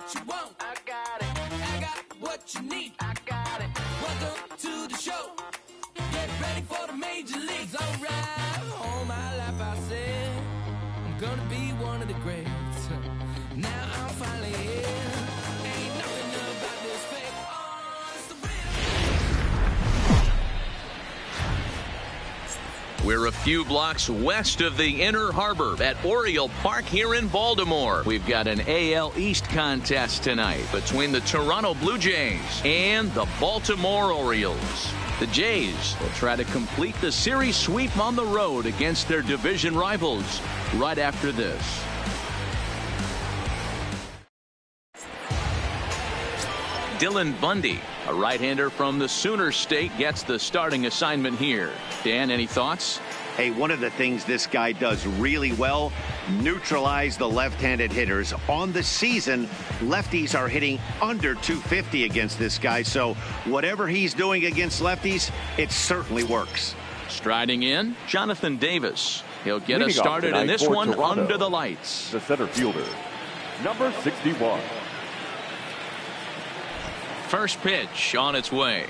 what you want. I got it. I got what you need. I got it. Welcome to the show. Get ready for the major leagues. Alright. All my life I said I'm gonna be one of the greats. Now I'm finally here. Ain't nothing about this fake. Oh, it's the real. We're a few blocks west of the Inner Harbor at Oriole Park here in Baltimore. We've got an AL East contest tonight between the Toronto Blue Jays and the Baltimore Orioles. The Jays will try to complete the series sweep on the road against their division rivals right after this. Dylan Bundy, a right-hander from the Sooner State, gets the starting assignment here. Dan, any thoughts? Hey, one of the things this guy does really well, neutralize the left-handed hitters. On the season, lefties are hitting under 250 against this guy, so whatever he's doing against lefties, it certainly works. Striding in, Jonathan Davis. He'll get us Leading off started in tonight this for one Toronto, under the lights. The center fielder, number 61. First pitch on its way.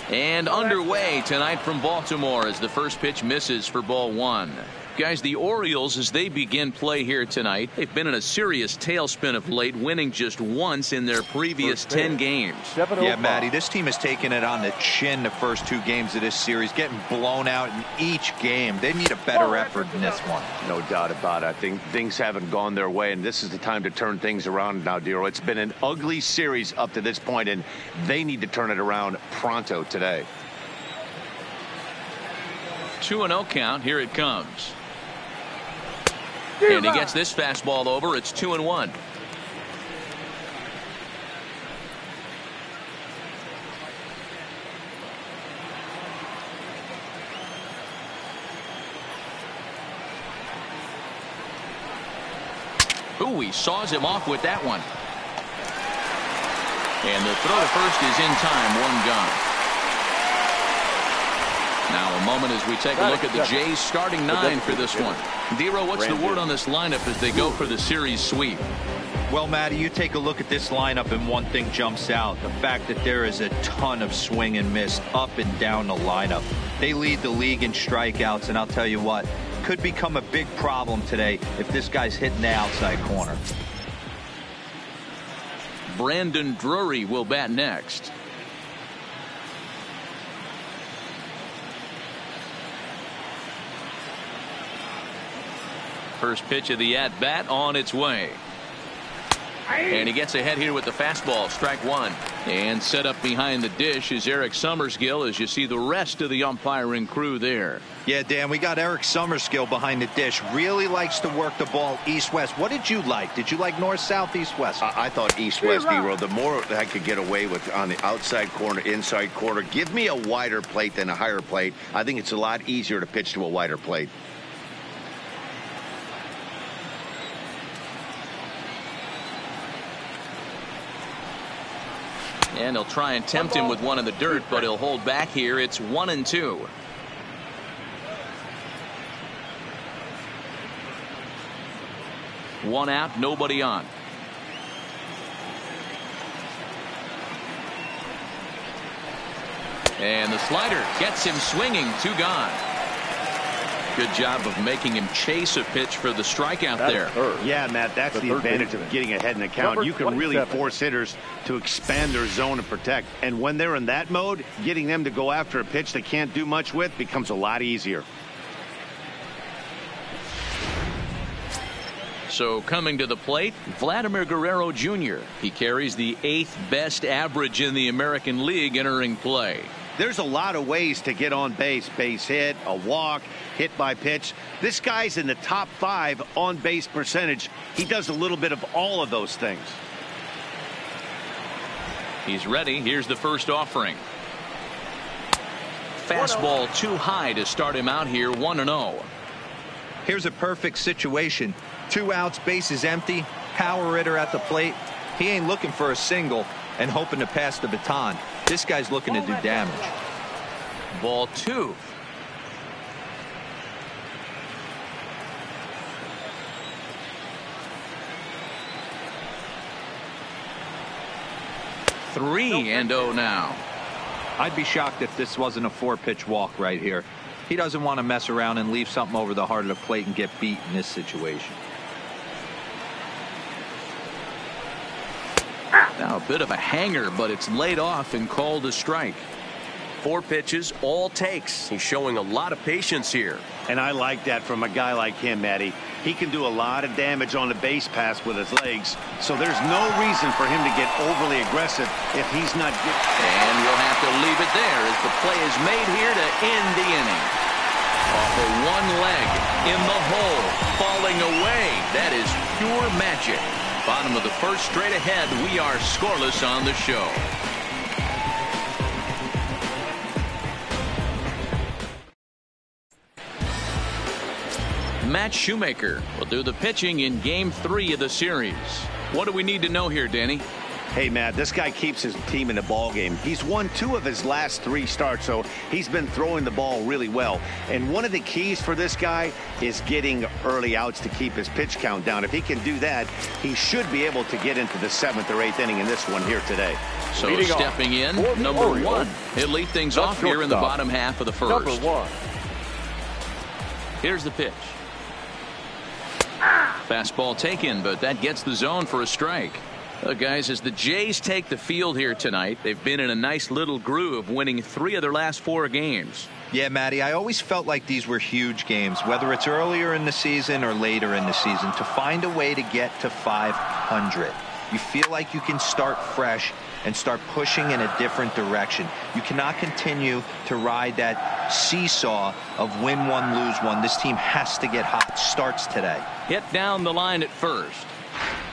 And underway tonight from Baltimore as the first pitch misses for ball one. Guys, the Orioles, as they begin play here tonight, they've been in a serious tailspin of late, winning just once in their previous 10 games. Yeah, Matty, this team has taken it on the chin the first 2 games of this series, getting blown out in each game. They need a better effort in this one. No doubt about it. I think things haven't gone their way, and this is the time to turn things around now, Dero. It's been an ugly series up to this point, and they need to turn it around pronto today. 2-0 count. Here it comes. And he gets this fastball over. It's 2-1. Ooh, he saws him off with that one. And the throw to first is in time. One gone. Now a moment as we take a look at the Jays starting 9 for this one. Dero, what's the word on this lineup as they go for the series sweep? Well, Matty, you take a look at this lineup and one thing jumps out. The fact that there is a ton of swing and miss up and down the lineup. They lead the league in strikeouts, and I'll tell you what, could become a big problem today if this guy's hitting the outside corner. Brandon Drury will bat next. First pitch of the at-bat on its way. And he gets ahead here with the fastball. Strike one. And set up behind the dish is Eric Summerskill as you see the rest of the umpiring crew there. Yeah, Dan, we got Eric Summerskill behind the dish. Really likes to work the ball east-west. What did you like? Did you like north-south, east-west? I thought east-west, D-Row. The more I could get away with on the outside corner, inside corner, give me a wider plate than a higher plate. I think it's a lot easier to pitch to a wider plate. And he'll try and tempt him with one in the dirt, but he'll hold back here. It's 1-2. One out, nobody on. And the slider gets him swinging. 2 gone. Good job of making him chase a pitch for the strikeout there. Yeah, Matt, that's the advantage of getting ahead in the count. You can really force hitters to expand their zone and protect. And when they're in that mode, getting them to go after a pitch they can't do much with becomes a lot easier. So coming to the plate, Vladimir Guerrero Jr. He carries the 8th best average in the American League entering play. There's a lot of ways to get on base. Base hit, a walk, hit by pitch. This guy's in the top 5 on base percentage. He does a little bit of all of those things. He's ready. Here's the first offering. Fastball too high to start him out here. 1-0. Here's a perfect situation. 2 outs, bases empty, power hitter at the plate. He ain't looking for a single and hoping to pass the baton. This guy's looking to do damage. Ball 2. 3-0 now. I'd be shocked if this wasn't a 4-pitch walk right here. He doesn't want to mess around and leave something over the heart of the plate and get beat in this situation. Now a bit of a hanger, but it's laid off and called a strike. 4 pitches, all takes. He's showing a lot of patience here. And I like that from a guy like him, Matty. He can do a lot of damage on the base pass with his legs, so there's no reason for him to get overly aggressive if he's not good. And we'll have to leave it there as the play is made here to end the inning. Off of one leg, in the hole, falling away. That is pure magic. Bottom of the first, straight ahead. We are scoreless on the show. Matt Shoemaker will do the pitching in Game 3 of the series. What do we need to know here, Danny? Hey, Matt, this guy keeps his team in the ball game. He's won 2 of his last 3 starts, so he's been throwing the ball really well. And one of the keys for this guy is getting early outs to keep his pitch count down. If he can do that, he should be able to get into the 7th or 8th inning in this one here today. So Leading stepping in, number 1. He'll lead things off here in the bottom half of the first. Number 1. Here's the pitch. Fastball taken, but that gets the zone for a strike. Guys, as the Jays take the field here tonight, they've been in a nice little groove, winning 3 of their last 4 games. Yeah, Matty, I always felt like these were huge games, whether it's earlier in the season or later in the season, to find a way to get to 500. You feel like you can start fresh and start pushing in a different direction. You cannot continue to ride that seesaw of win one, lose one. This team has to get hot. Starts today. Hit down the line at first.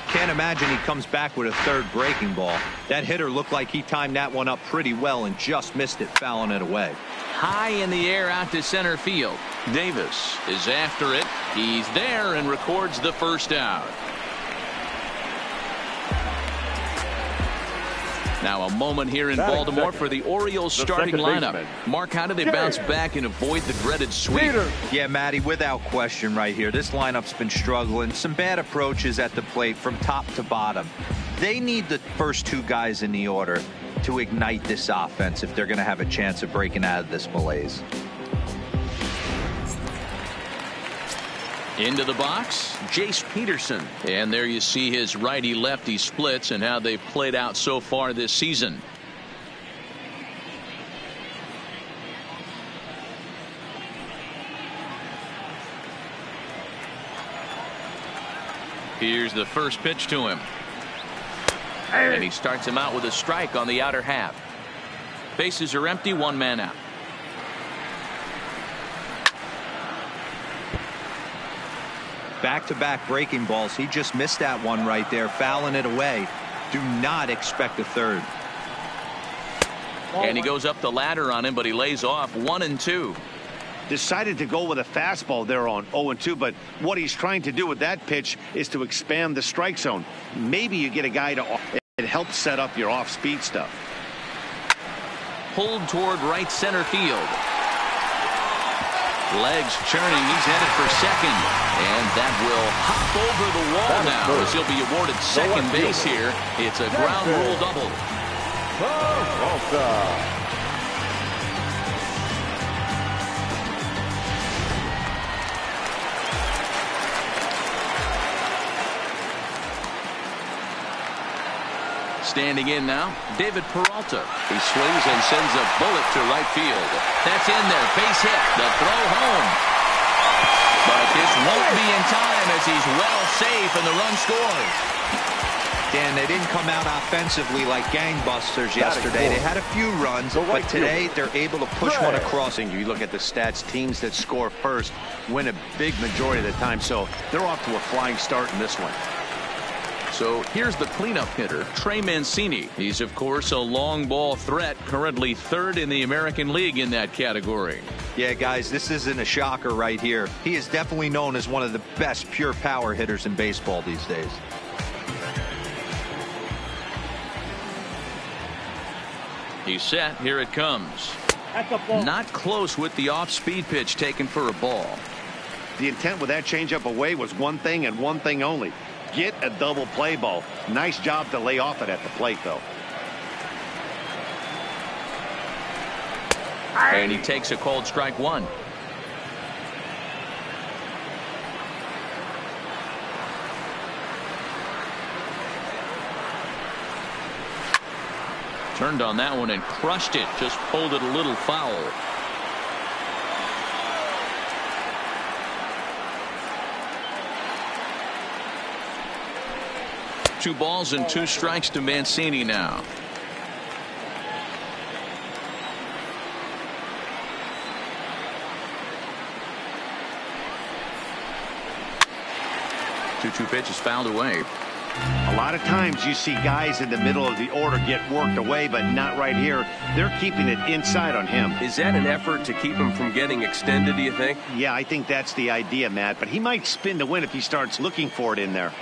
Can't imagine he comes back with a 3rd breaking ball. That hitter looked like he timed that one up pretty well and just missed it, fouling it away. High in the air out to center field. Davis is after it. He's there and records the first out. Now a moment here in Baltimore for the Orioles starting lineup. Mark, how do they bounce back and avoid the dreaded sweep? Yeah, Matty, without question right here. This lineup's been struggling. Some bad approaches at the plate from top to bottom. They need the first 2 guys in the order to ignite this offense if they're going to have a chance of breaking out of this malaise. Into the box, Jace Peterson. And there you see his righty-lefty splits and how they've played out so far this season. Here's the first pitch to him. And he starts him out with a strike on the outer half. Bases are empty, 1 man out. Back-to-back breaking balls. He just missed that one right there, fouling it away. Do not expect a 3rd. And he goes up the ladder on him, but he lays off 1-2. Decided to go with a fastball there on 0-2, but what he's trying to do with that pitch is to expand the strike zone. Maybe you get a guy to it helps set up your off-speed stuff. Pulled toward right center field. Legs churning. He's headed for second. And that will hop over the wall now as he'll be awarded second base here. It's a ground rule double. Standing in now, David Peralta. He swings and sends a bullet to right field. That's in there. Base hit. The throw home. But this won't be in time as he's well safe and the run scores. Dan, they didn't come out offensively like gangbusters yesterday. They had a few runs, but today they're able to push one across. You look at the stats, teams that score first win a big majority of the time, so they're off to a flying start in this one. So here's the cleanup hitter, Trey Mancini. He's, of course, a long ball threat, currently 3rd in the American League in that category. Yeah, guys, this isn't a shocker right here. He is definitely known as one of the best pure power hitters in baseball these days. He's set. Here it comes. Not close with the off-speed pitch taken for a ball. The intent with that changeup away was one thing and one thing only. Get a double play ball. Nice job to lay off it at the plate, though. And he takes a called strike one. Turned on that one and crushed it. Just pulled it a little foul. Two balls and two strikes to Mancini now. Two pitches fouled away. A lot of times you see guys in the middle of the order get worked away, but not right here. They're keeping it inside on him. Is that an effort to keep him from getting extended, do you think? Yeah, I think that's the idea, Matt. But he might spin to win if he starts looking for it in there.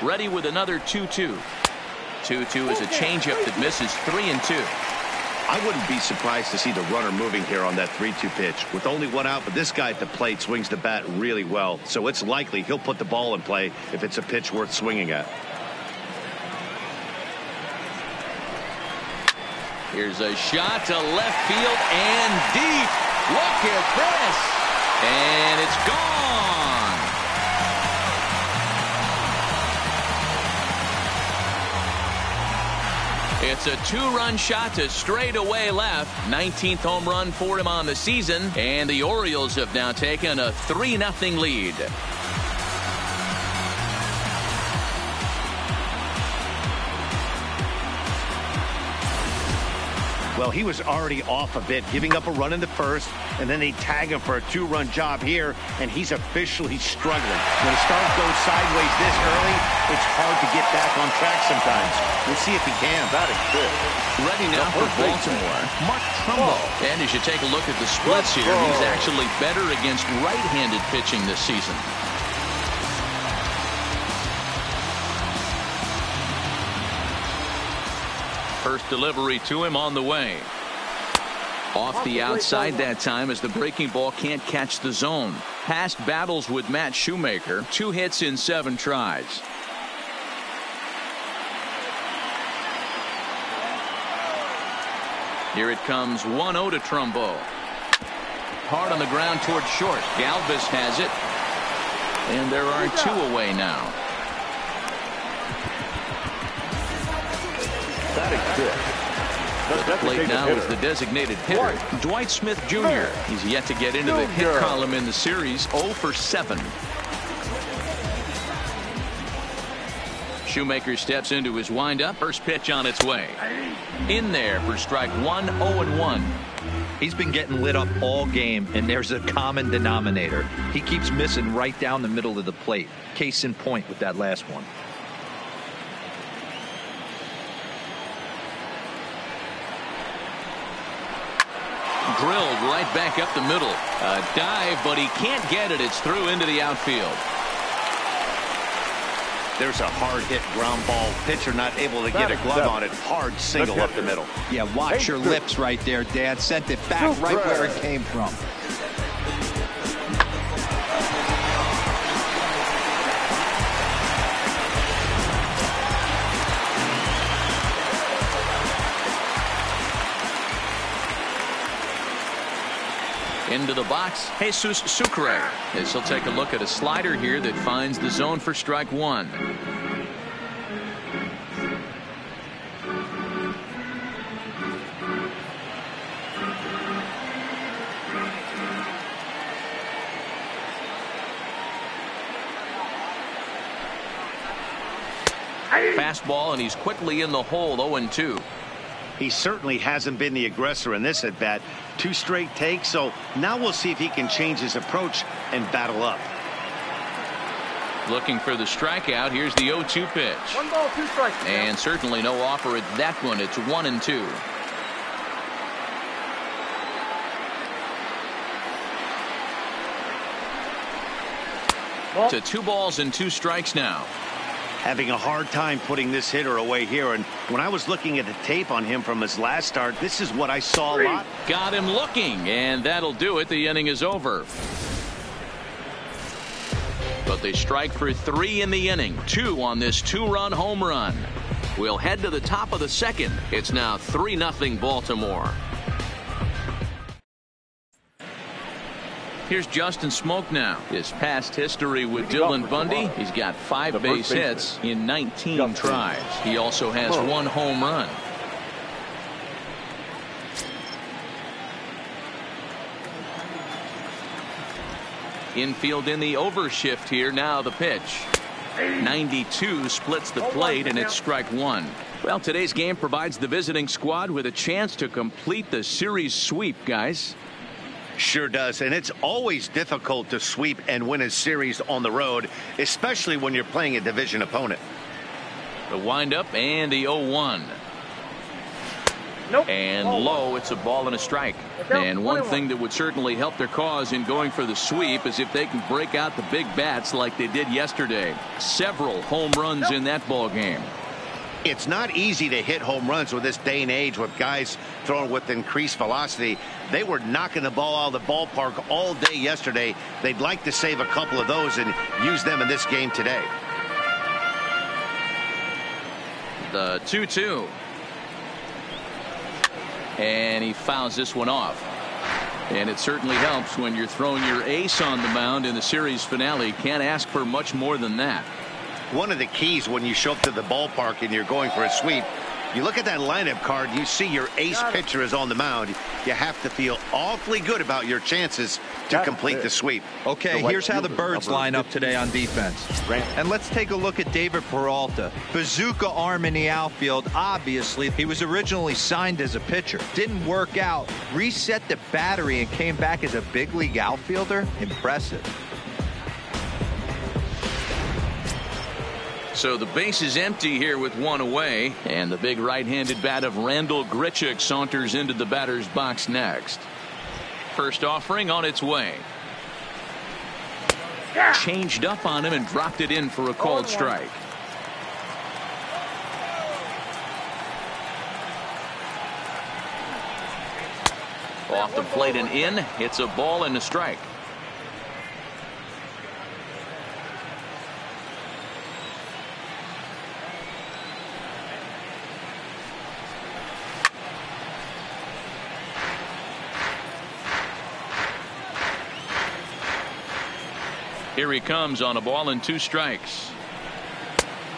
Ready with another 2-2. 2-2 is a changeup that misses 3-2. I wouldn't be surprised to see the runner moving here on that 3-2 pitch. With only one out, but this guy at the plate swings the bat really well. So it's likely he'll put the ball in play if it's a pitch worth swinging at. Here's a shot to left field and deep. Look at this. And it's gone. It's a two-run shot to straightaway left. 19th home run for him on the season. And the Orioles have now taken a 3-0 lead. Well, he was already off a bit, giving up a run in the first, and then they tag him for a two-run job here, and he's officially struggling. When a start goes sideways this early, it's hard to get back on track sometimes. We'll see if he can. Ready now for Baltimore, Mark Trumbo. And as you take a look at the splits here, he's actually better against right-handed pitching this season. First delivery to him on the way. Off the outside that time as the breaking ball can't catch the zone. Past battles with Matt Shoemaker. 2 hits in 7 tries. Here it comes 1-0 to Trumbo. Hard on the ground towards short. Galvis has it. And there are 2 away now. The plate now is the designated hitter, Dwight Smith Jr. He's yet to get into the hit column in the series, 0 for 7. Shoemaker steps into his windup. First pitch on its way. In there for strike 1, 0-1. He's been getting lit up all game, and there's a common denominator. He keeps missing right down the middle of the plate. Case in point with that last one. Drilled right back up the middle. A dive, but he can't get it. It's through into the outfield. There's a hard hit ground ball. Pitcher not able to get a glove on it. Hard single up the middle. Yeah, watch your lips right there, Dad. Sent it back right where it came from. Into the box, Jesus Sucre. As he'll take a look at a slider here that finds the zone for strike 1. Fastball, and he's quickly in the hole, 0-2. He certainly hasn't been the aggressor in this at bat. 2 straight takes, so now we'll see if he can change his approach and battle up. Looking for the strikeout. Here's the 0-2 pitch. 1 ball, 2 strikes. And certainly no offer at that one. It's 1-2. To 2 balls and 2 strikes now. Having a hard time putting this hitter away here, and when I was looking at the tape on him from his last start, this is what I saw a lot. Got him looking, and that'll do it. The inning is over. But they strike for 3 in the inning. 2 on this 2-run home run. We'll head to the top of the second. It's now 3-0 Baltimore. Here's Justin Smoke now. His past history with Dylan Bundy. He's got 5 base hits in 19 tries. He also has 1 home run. Infield in the overshift here. Now the pitch. 92 splits the plate, and it's strike 1. Well, today's game provides the visiting squad with a chance to complete the series sweep, guys. Sure does, and it's always difficult to sweep and win a series on the road, especially when you're playing a division opponent. The windup and the 0-1. Nope. And low, it's a ball and a strike. And one thing that would certainly help their cause in going for the sweep is if they can break out the big bats like they did yesterday. Several home runs in that ball game. It's not easy to hit home runs with this day and age with guys throwing with increased velocity. They were knocking the ball out of the ballpark all day yesterday. They'd like to save a couple of those and use them in this game today. The 2-2. And he fouls this one off. And it certainly helps when you're throwing your ace on the mound in the series finale. Can't ask for much more than that. One of the keys when you show up to the ballpark and you're going for a sweep, you look at that lineup card, you see your ace pitcher is on the mound. You have to feel awfully good about your chances to complete the sweep. Okay, here's how the Birds line up today on defense. And let's take a look at David Peralta. Bazooka arm in the outfield. Obviously, he was originally signed as a pitcher. Didn't work out. Reset the battery and came back as a big league outfielder. Impressive. So the base is empty here with 1 away, and the big right-handed bat of Randal Grichuk saunters into the batter's box next. First offering on its way. Changed up on him and dropped it in for a called strike. Off the plate and in. It's a ball and a strike. Here he comes on a ball and 2 strikes.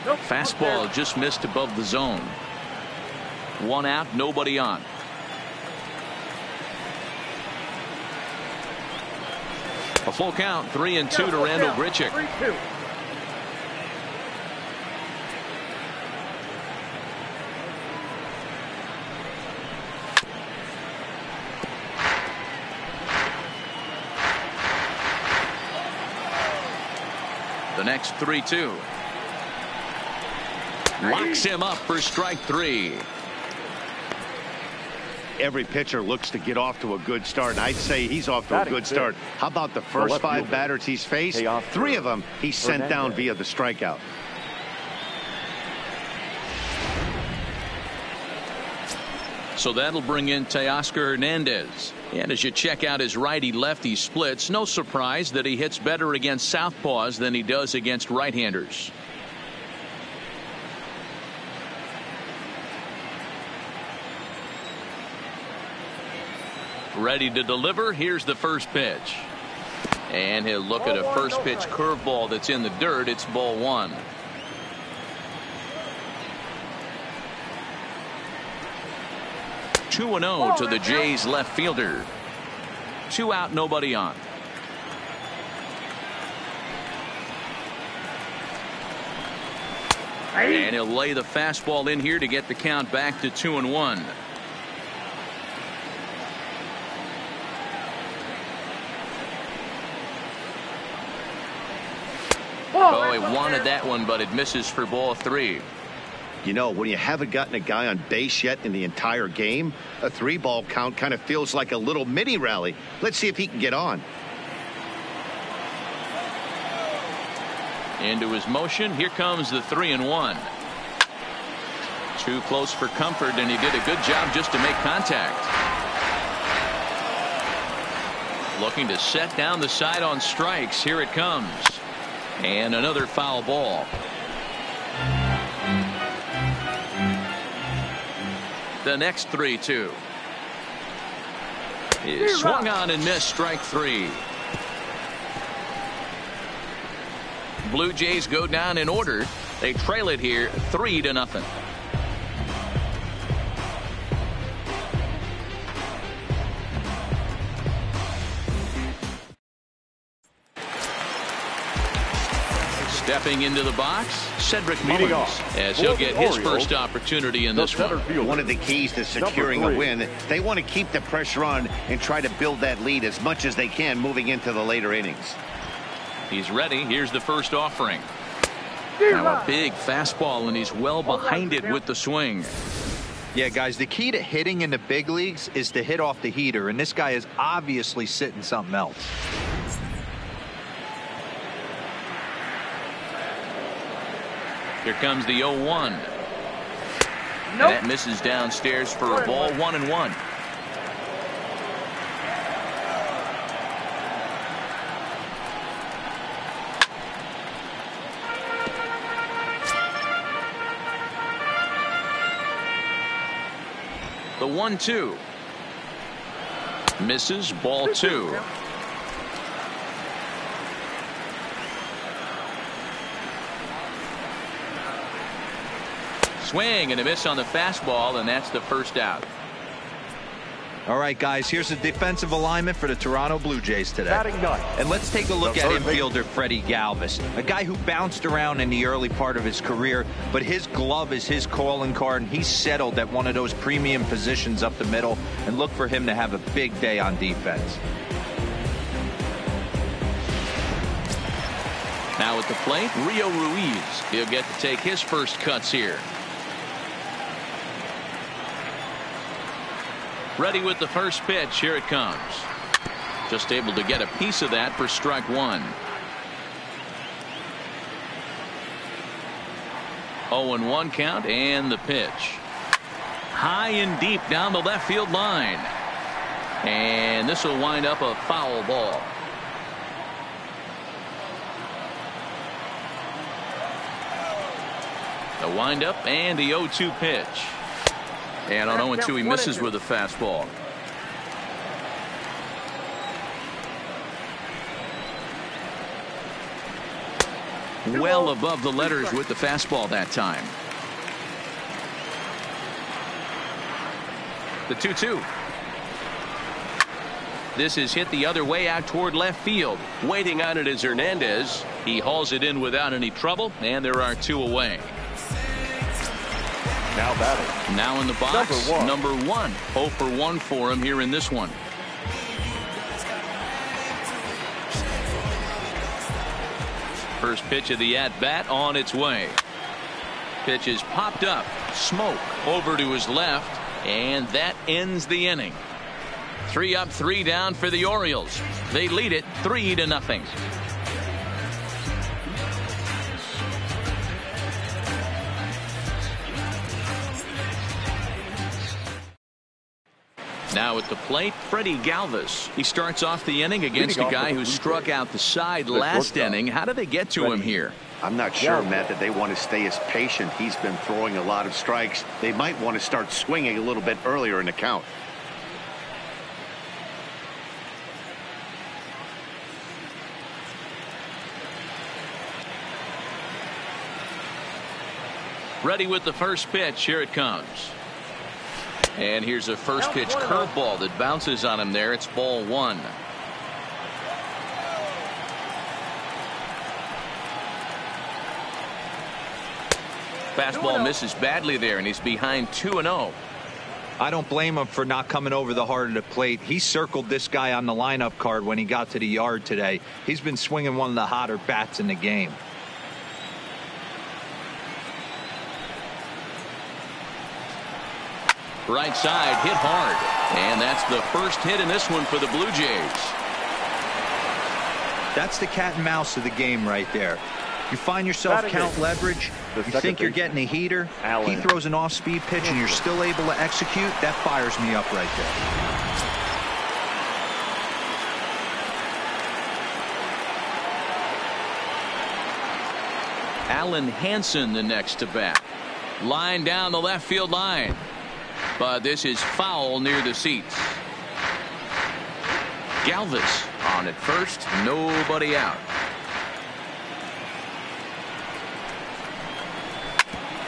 Fastball just missed above the zone. 1 out, nobody on. A full count, 3-2 to Randal Grichuk. 3-2. The next 3-2. Locks him up for strike 3. Every pitcher looks to get off to a good start, and I'd say he's off to a good start. How about the first 5 batters he's faced? 3 of them he sent down via the strikeout. So that'll bring in Teoscar Hernandez. And as you check out his righty-lefty splits, no surprise that he hits better against southpaws than he does against right-handers. Ready to deliver. Here's the first pitch. And he'll look at a first pitch curveball that's in the dirt. It's ball 1. Two 2-0 to the Jays left fielder. 2 out, nobody on. And he'll lay the fastball in here to get the count back to 2-1. Oh, he wanted that one, but it misses for ball 3. You know, when you haven't gotten a guy on base yet in the entire game, a 3-ball count kind of feels like a little mini rally. Let's see if he can get on. Into his motion. Here comes the 3-1. Too close for comfort, and he did a good job just to make contact. Looking to set down the side on strikes. Here it comes. And another foul ball. The next 3-2. Is swung on and missed, strike 3. Blue Jays go down in order. They trail it here 3-0. Stepping into the box, Cedric Mullins, as he'll get his first opportunity in this one. One of the keys to securing a win, they want to keep the pressure on and try to build that lead as much as they can moving into the later innings. He's ready. Here's the first offering. Now a big fastball, and he's well behind it with the swing. Yeah, guys, the key to hitting in the big leagues is to hit off the heater, and this guy is obviously sitting something else. Here comes the 0-1. Nope. That misses downstairs for a ball, 1-1. The 1-2. Misses, ball 2. Swing and a miss on the fastball, and that's the first out. All right, guys, here's the defensive alignment for the Toronto Blue Jays today. And let's take a look at infielder Freddie Galvis, a guy who bounced around in the early part of his career, but his glove is his calling card, and he's settled at one of those premium positions up the middle, and look for him to have a big day on defense. Now at the plate, Rio Ruiz. He'll get to take his first cuts here. Ready with the first pitch. Here it comes. Just able to get a piece of that for strike 1. 0-1 count, and the pitch. High and deep down the left field line. And this will wind up a foul ball. The windup and the 0-2 pitch. And on 0-2 he misses with a fastball. Well above the letters with the fastball that time. The 2-2. This is hit the other way out toward left field. Waiting on it is Hernandez. He hauls it in without any trouble, and there are 2 away. Now batting. Now in the box, number 1. 0 for 1 for him here in this one. First pitch of the at-bat on its way. Pitch is popped up. Smoke over to his left, and that ends the inning. 3 up, 3 down for the Orioles. They lead it 3-0. Now at the plate, Freddie Galvis. He starts off the inning against a guy who struck out the side last inning. How do they get to him here? I'm not sure, Matt, that they want to stay as patient. He's been throwing a lot of strikes. They might want to start swinging a little bit earlier in the count. Ready with the first pitch. Here it comes. And here's a first pitch curveball that bounces on him there. It's ball 1. Fastball misses badly there, and he's behind 2-0. I don't blame him for not coming over the heart of the plate. He circled this guy on the lineup card when he got to the yard today. He's been swinging one of the hotter bats in the game. Right side, hit hard. And that's the first hit in this one for the Blue Jays. That's the cat and mouse of the game right there. You find yourself count leverage, you think you're getting a heater, he throws an off-speed pitch and you're still able to execute. That fires me up right there. Alan Hansen the next to bat. Line down the left field line. but this is foul near the seats. Galvis on at first, nobody out.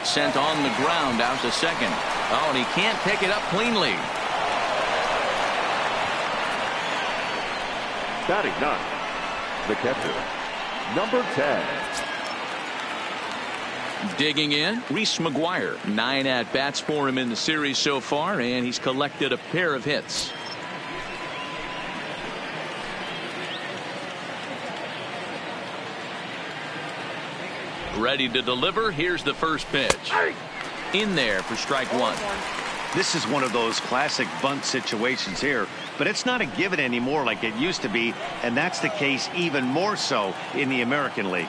Sent on the ground out to second. Oh, and he can't pick it up cleanly. Batting ninth, the catcher, number 10. Digging in, Reese McGuire. 9 at-bats for him in the series so far, and he's collected a pair of hits. Ready to deliver. Here's the first pitch. In there for strike one. This is one of those classic bunt situations here, but it's not a given anymore like it used to be, and that's the case even more so in the American League.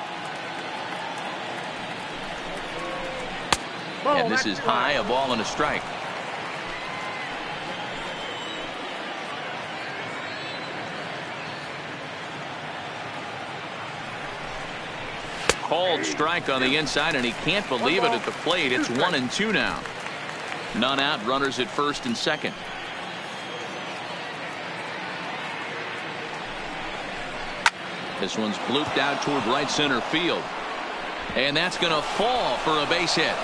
And this is high, a ball and a strike. Called strike on the inside, and he can't believe it at the plate. It's 1-2 now. None out, runners at first and second. This one's blooped out toward right center field. And that's going to fall for a base hit.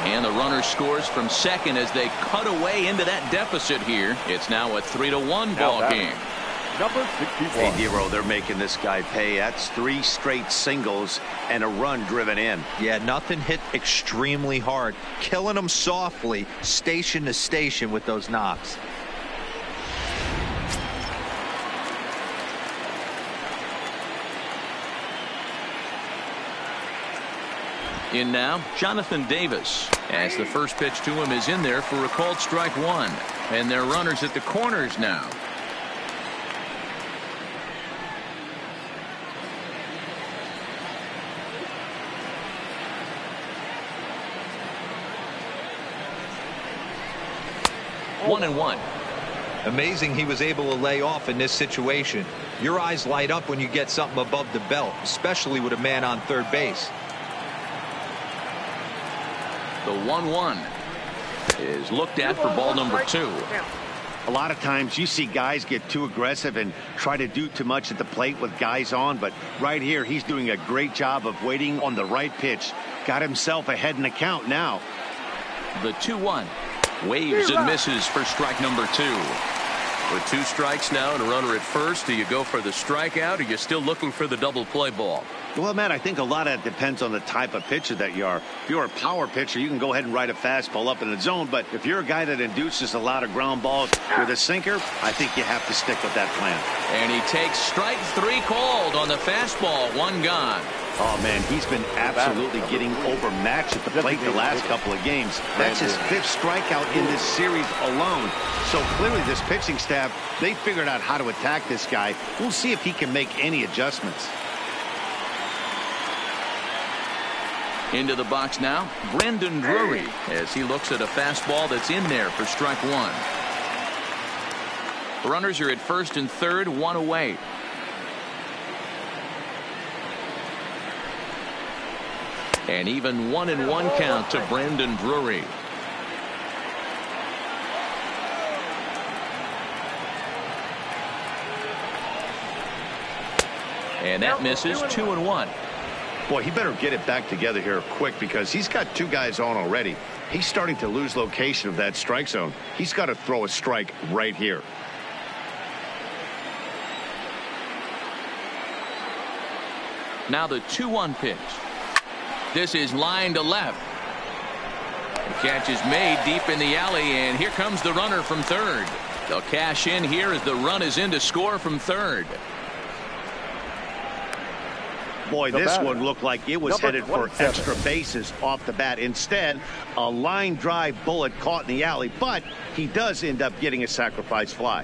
And the runner scores from second as they cut away into that deficit here. It's now a 3-1 ball game. Number 61. Hey, Dero, they're making this guy pay. That's 3 straight singles and a run driven in. Yeah, nothing hit extremely hard. Killing them softly, station to station with those knocks. In now, Jonathan Davis, as the first pitch to him is in there for a called strike one. And they're runners at the corners now. One and one. Amazing he was able to lay off in this situation. Your eyes light up when you get something above the belt, especially with a man on third base. The 1-1 is looked at for ball number 2. A lot of times you see guys get too aggressive and try to do too much at the plate with guys on, but right here he's doing a great job of waiting on the right pitch. Got himself ahead in the count now. The 2-1 waves and misses for strike number 2. With 2 strikes now and a runner at first, do you go for the strikeout, or are you still looking for the double play ball? Well, Matt, I think a lot of that depends on the type of pitcher that you are. If you're a power pitcher, you can go ahead and ride a fastball up in the zone. But if you're a guy that induces a lot of ground balls with a sinker, I think you have to stick with that plan. And he takes strike 3 called on the fastball. 1 gone. Oh, man, he's been absolutely getting overmatched at the plate the last couple of games. That's his 5th strikeout in this series alone. So clearly this pitching staff, they figured out how to attack this guy. We'll see if he can make any adjustments. Into the box now, Brandon Drury, as he looks at a fastball that's in there for strike 1. Runners are at first and third, 1 away. And even 1-1 count to Brandon Drury. And that misses. 2-1. Boy, he better get it back together here quick, because he's got 2 guys on already. He's starting to lose location of that strike zone. He's got to throw a strike right here. Now the 2-1 pitch. This is line to left. The catch is made deep in the alley, and here comes the runner from third. They'll cash in here as the run is in to score from third. Boy, this one looked like it was headed for extra bases off the bat. Instead, a line drive bullet caught in the alley, but he does end up getting a sacrifice fly.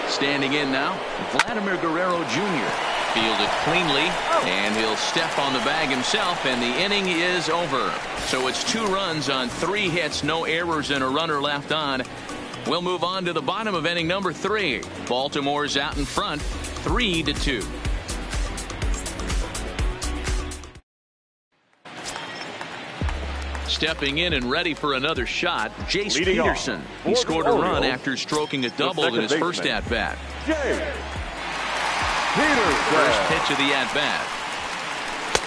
Standing in now, Vladimir Guerrero Jr. Fielded cleanly, and he'll step on the bag himself, and the inning is over. So it's 2 runs on 3 hits, no errors, and a runner left on. We'll move on to the bottom of inning number 3. Baltimore's out in front, 3-2. stepping in and ready for another shot, Jace Leading Peterson. off He for scored the a run Orioles, after stroking a double in his first baseman, at-bat. Jace Peterson. First pitch of the at-bat.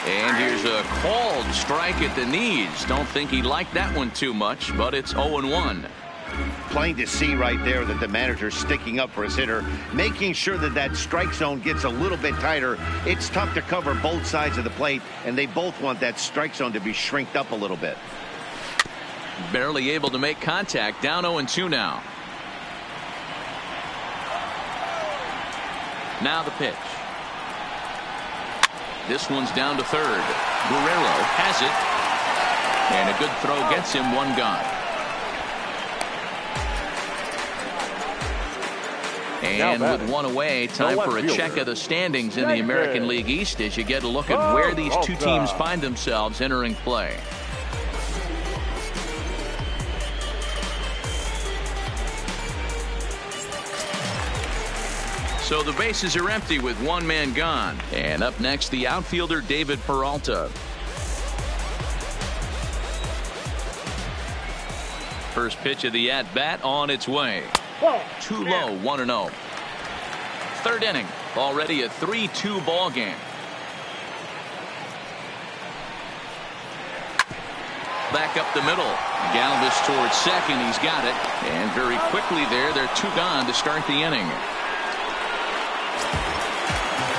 And here's a called strike at the knees. Don't think he liked that one too much, but it's 0-1. Plain to see right there that the manager's sticking up for his hitter, making sure that that strike zone gets a little bit tighter. It's tough to cover both sides of the plate, and they both want that strike zone to be shrinked up a little bit. Barely able to make contact. Down 0-2 now. Now the pitch. This one's down to third. Guerrero has it. And a good throw gets him one gone. And with one away, time for a check of the standings in the American League East as you get a look at where these two teams find themselves entering play. So the bases are empty with one man gone. And up next, the outfielder David Peralta. First pitch of the at-bat on its way. Too low, 1-0. Third inning, already a 3-2 ball game. Back up the middle. Galvis towards second. He's got it. And very quickly there, they're two gone to start the inning.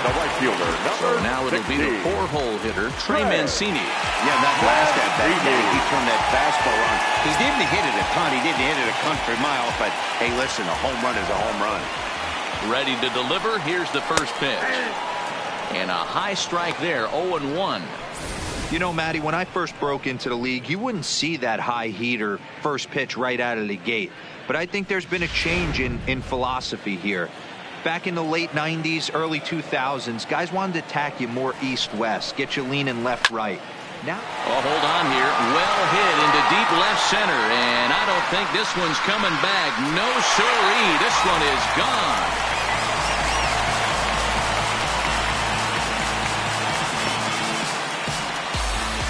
The right fielder, So now it'll be the 4-hole hitter, Trey Mancini. Yeah, that last at bat, he turned that fastball on. He didn't hit it a ton. He didn't hit it a country mile, but hey, listen, a home run is a home run. Ready to deliver. Here's the first pitch. And a high strike there, 0-1. You know, Matty, when I first broke into the league, you wouldn't see that high heater first pitch right out of the gate. But I think there's been a change in philosophy here. Back in the late 90s, early 2000s, guys wanted to attack you more east-west, get you leaning left-right. Now, Hold on here. Well hit into deep left center, and I don't think this one's coming back. No siree. This one is gone.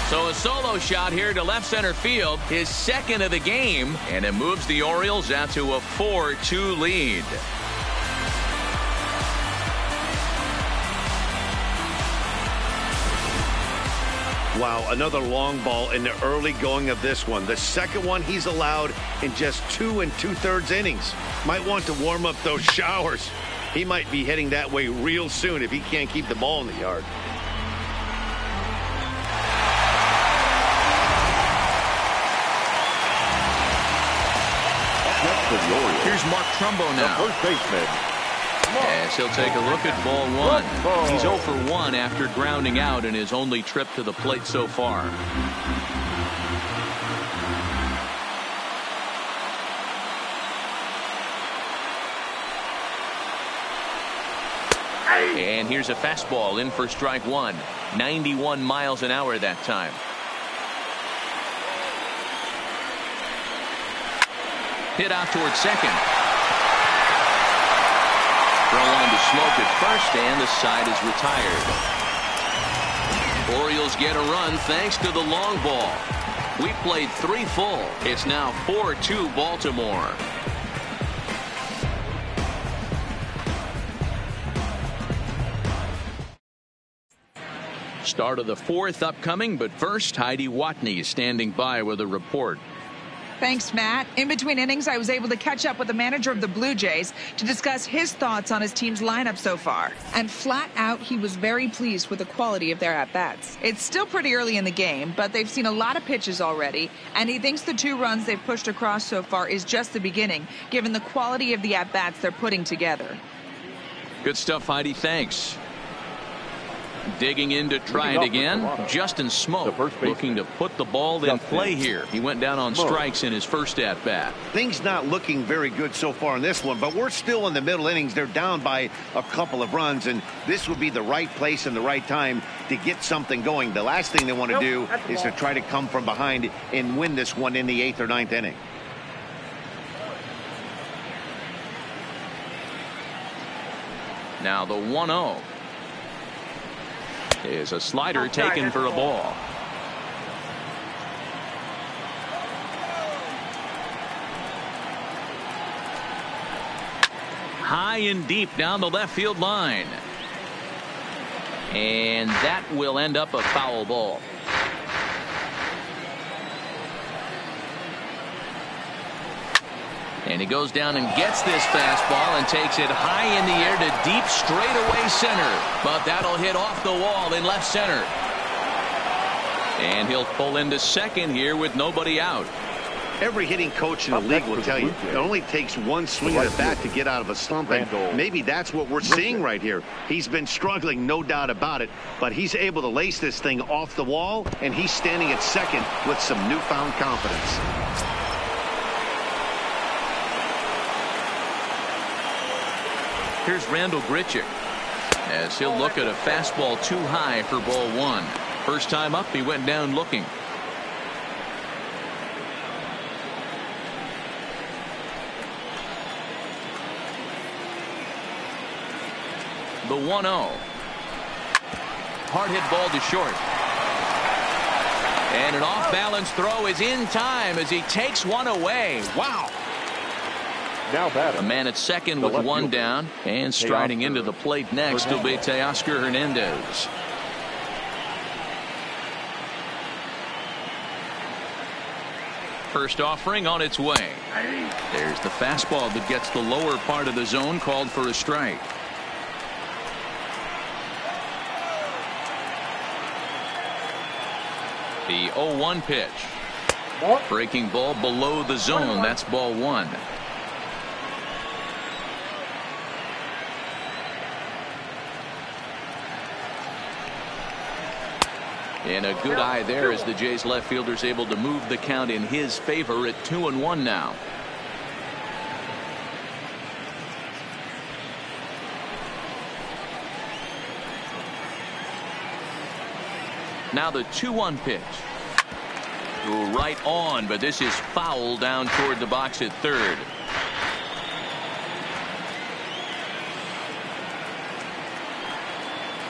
So a solo shot here to left center field, his second of the game, and it moves the Orioles out to a 4-2 lead. Wow, another long ball in the early going of this one. The second one he's allowed in just 2 2/3 innings. Might want to warm up those showers. He might be heading that way real soon if he can't keep the ball in the yard. Here's Mark Trumbo now. The first baseman. Yes, he'll take a look at ball one. He's 0 for 1 after grounding out in his only trip to the plate so far. And here's a fastball in for strike one. 91 miles an hour that time. Hit out towards second. Throw on to Smoke at first, and the side is retired. Orioles get a run thanks to the long ball. We played 3 full. It's now 4-2 Baltimore. Start of the 4th upcoming, but first, Heidi Watney is standing by with a report. Thanks, Matt. In between innings, I was able to catch up with the manager of the Blue Jays to discuss his thoughts on his team's lineup so far. And flat out, he was very pleased with the quality of their at-bats. It's still pretty early in the game, but they've seen a lot of pitches already, and he thinks the 2 runs they've pushed across so far is just the beginning, given the quality of the at-bats they're putting together. Good stuff, Heidi. Thanks. Digging in to try it again. Justin Smoke looking to put the ball in play here. He went down on strikes in his first at-bat. Things not looking very good so far in this one, but we're still in the middle innings. They're down by a couple of runs, and this would be the right place and the right time to get something going. The last thing they want to do is to try to come from behind and win this one in the 8th or 9th inning. Now the 1-0. Is a slider taken for a ball. high and deep down the left field line. And that will end up a foul ball. And he goes down and gets this fastball and takes it high in the air to deep straightaway center. But that'll hit off the wall in left center. And he'll pull into second here with nobody out. Every hitting coach in the league will tell you it only takes one swing of the bat to get out of a slump. And maybe that's what we're seeing right here. He's been struggling, no doubt about it. But he's able to lace this thing off the wall, and he's standing at second with some newfound confidence. Here's Randal Grichuk as he'll look at a fastball too high for ball one. First time up, he went down looking. The 1-0. Hard hit ball to short. And an off-balance throw is in time as he takes one away. Wow. Now batter. A man at second with one down, and striding into the plate next will be Teoscar Hernandez. First offering on its way. There's the fastball that gets the lower part of the zone, called for a strike. The 0-1 pitch. Breaking ball below the zone. That's ball one. And a good eye there as the Jays left fielder's able to move the count in his favor at 2-1 now. Now the 2-1 pitch. Right on, but this is foul down toward the box at third.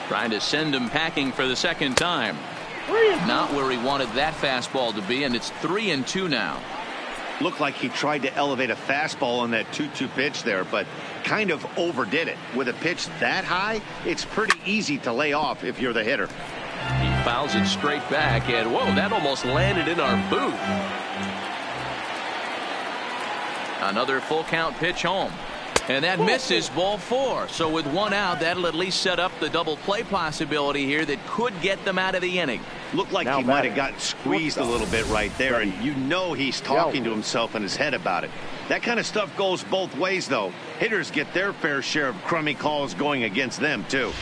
Trying to send him packing for the second time. Not where he wanted that fastball to be, and it's 3-2 now. Looked like he tried to elevate a fastball on that 2-2 pitch there, but kind of overdid it. With a pitch that high, it's pretty easy to lay off if you're the hitter. He fouls it straight back, and whoa, that almost landed in our boot. Another full count pitch home. And that misses ball four. So with one out, that'll at least set up the double play possibility here that could get them out of the inning. Looked like he might have gotten squeezed a little bit right there, and you know he's talking to himself in his head about it. That kind of stuff goes both ways, though. Hitters get their fair share of crummy calls going against them, too.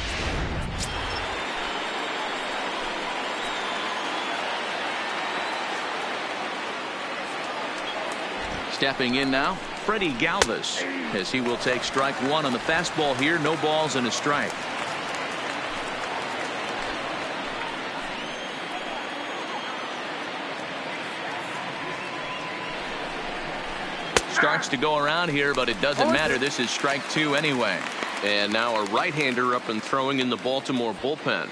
Stepping in now, Freddie Galvis, as he will take strike one on the fastball here. No balls and a strike. Starts to go around here, but it doesn't matter. This is strike two anyway. And now a right-hander up and throwing in the Baltimore bullpen.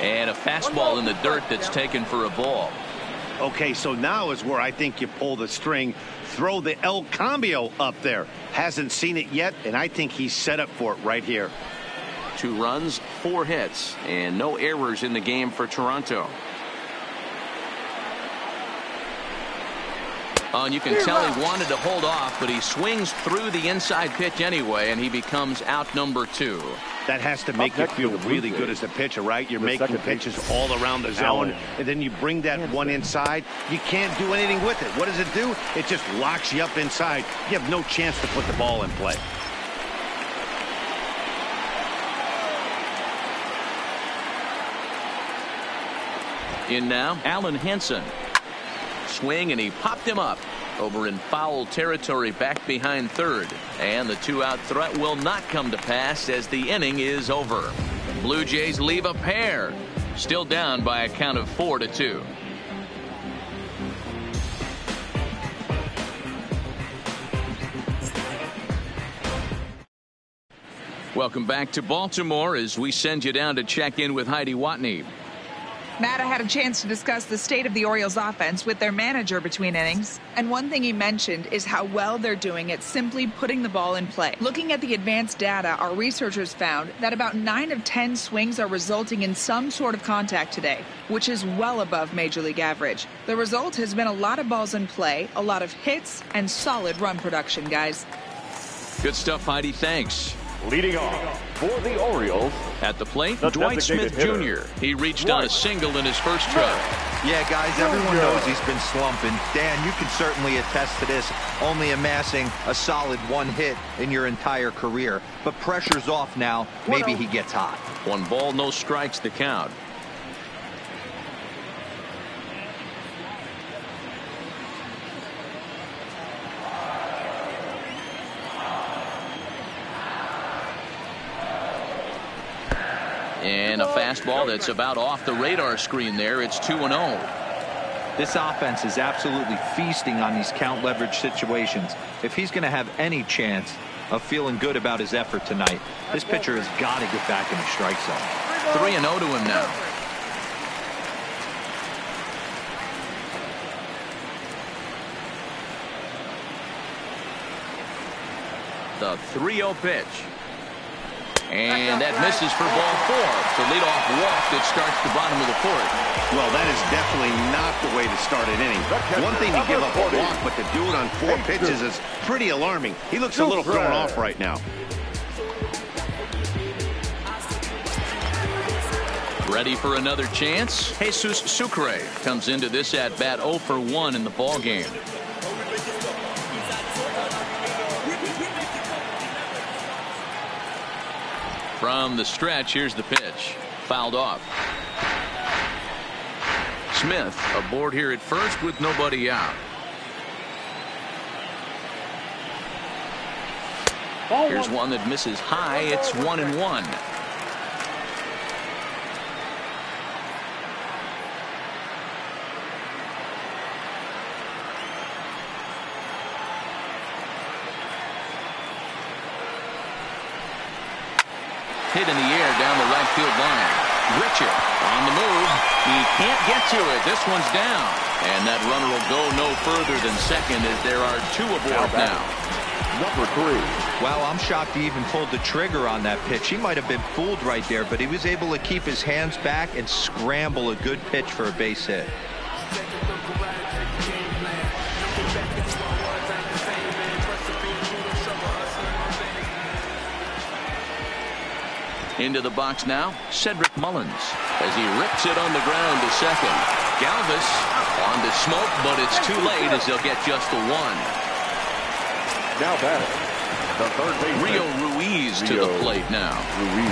And a fastball in the dirt that's taken for a ball. Okay, so now is where I think you pull the string. Throw the El Cambio up there. Hasn't seen it yet, and I think he's set up for it right here. 2 runs, 4 hits, and no errors in the game for Toronto. And you can tell he wanted to hold off, but he swings through the inside pitch anyway, and he becomes out number 2. That has to make you feel really good as a pitcher, right? You're making pitches all around the zone, and then you bring that one inside. You can't do anything with it. What does it do? It just locks you up inside. You have no chance to put the ball in play. In now, Alan Hansen. Swing, and he popped him up over in foul territory back behind third. And the 2-out threat will not come to pass as the inning is over. Blue Jays leave a pair. Still down by a count of 4-2. Welcome back to Baltimore as we send you down to check in with Heidi Watney. Matt had a chance to discuss the state of the Orioles offense with their manager between innings. And one thing he mentioned is how well they're doing at simply putting the ball in play. Looking at the advanced data, our researchers found that about 9 of 10 swings are resulting in some sort of contact today, which is well above Major League average. The result has been a lot of balls in play, a lot of hits, and solid run production, guys. Good stuff, Heidi. Thanks. Leading off for the Orioles. At the plate, The Dwight Smith designated Jr. He reached on a single in his first try. Yeah, guys, everyone knows he's been slumping. Dan, you can certainly attest to this, only amassing a solid 1 hit in your entire career. But pressure's off now. Maybe he gets hot. 1 ball, no strikes, the count. And a fastball that's about off the radar screen there. It's 2-0. This offense is absolutely feasting on these count leverage situations. If he's going to have any chance of feeling good about his effort tonight, this pitcher has got to get back in the strike zone. 3-0 to him now. The 3-0 pitch. And that misses for ball 4. The leadoff walk that starts the bottom of the 4th. Well, that is definitely not the way to start an inning. One thing to give up a walk, but to do it on 4 pitches is pretty alarming. He looks a little thrown off right now. Ready for another chance? Jesus Sucre comes into this at-bat 0 for 1 in the ball game. From the stretch, here's the pitch. Fouled off. Smith aboard here at first with nobody out. Here's one that misses high. It's 1-1. Hit in the air down the right field line. Grichuk on the move. He can't get to it. This one's down. And that runner will go no further than second as there are 2 aboard now. Number 3. Wow, I'm shocked he even pulled the trigger on that pitch. He might have been fooled right there, but he was able to keep his hands back and scramble a good pitch for a base hit. Into the box now, Cedric Mullins as he rips it on the ground to second. Galvis on to Smoke, but it's too late as they'll get just a 1. Now batting, the third baseman, Rio Ruiz to the plate now. Ruiz.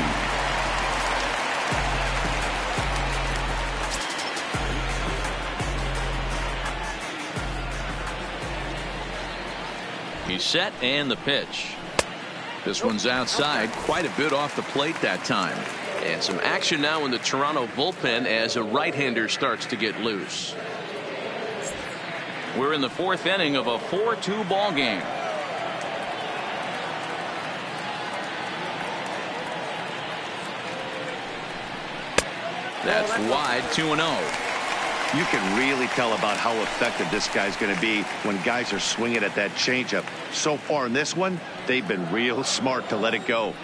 He's set and the pitch. This one's outside, quite a bit off the plate that time. And some action now in the Toronto bullpen as a right-hander starts to get loose. We're in the 4th inning of a 4-2 ball game. That's wide, 2-0. You can really tell about how effective this guy's going to be when guys are swinging at that changeup. So far in this one, they've been real smart to let it go.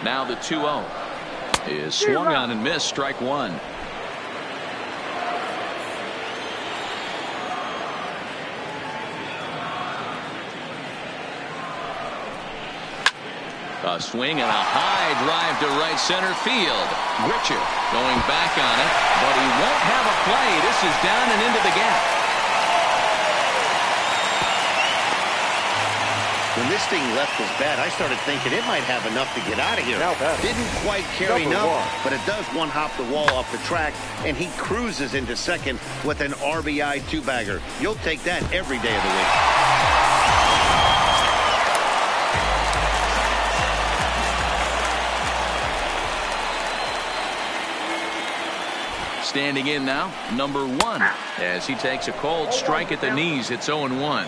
Now the 2-0 is swung on and missed, strike 1. A swing and a high drive to right center field. Grichuk going back on it, but he won't have a play. This is down and into the gap. When this thing left his bat, I started thinking it might have enough to get out of here. Didn't quite carry enough, but it does one-hop the wall off the track, and he cruises into second with an RBI 2-bagger. You'll take that every day of the week. Standing in now, number 1, as he takes a cold strike at the knees. It's 0-1.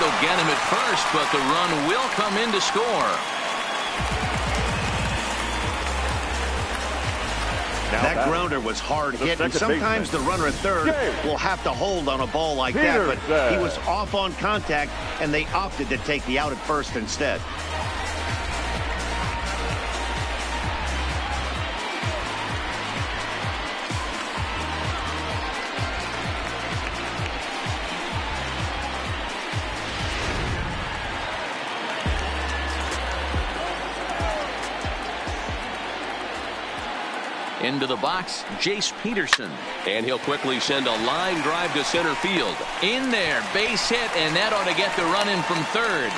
will get him at first, but the run will come in to score. That grounder was hard hit, and sometimes the runner at third will have to hold on a ball like that, but he was off on contact, and they opted to take the out at first instead. Into the box, Jace Peterson. And he'll quickly send a line drive to center field. In there, base hit, and that ought to get the run in from third.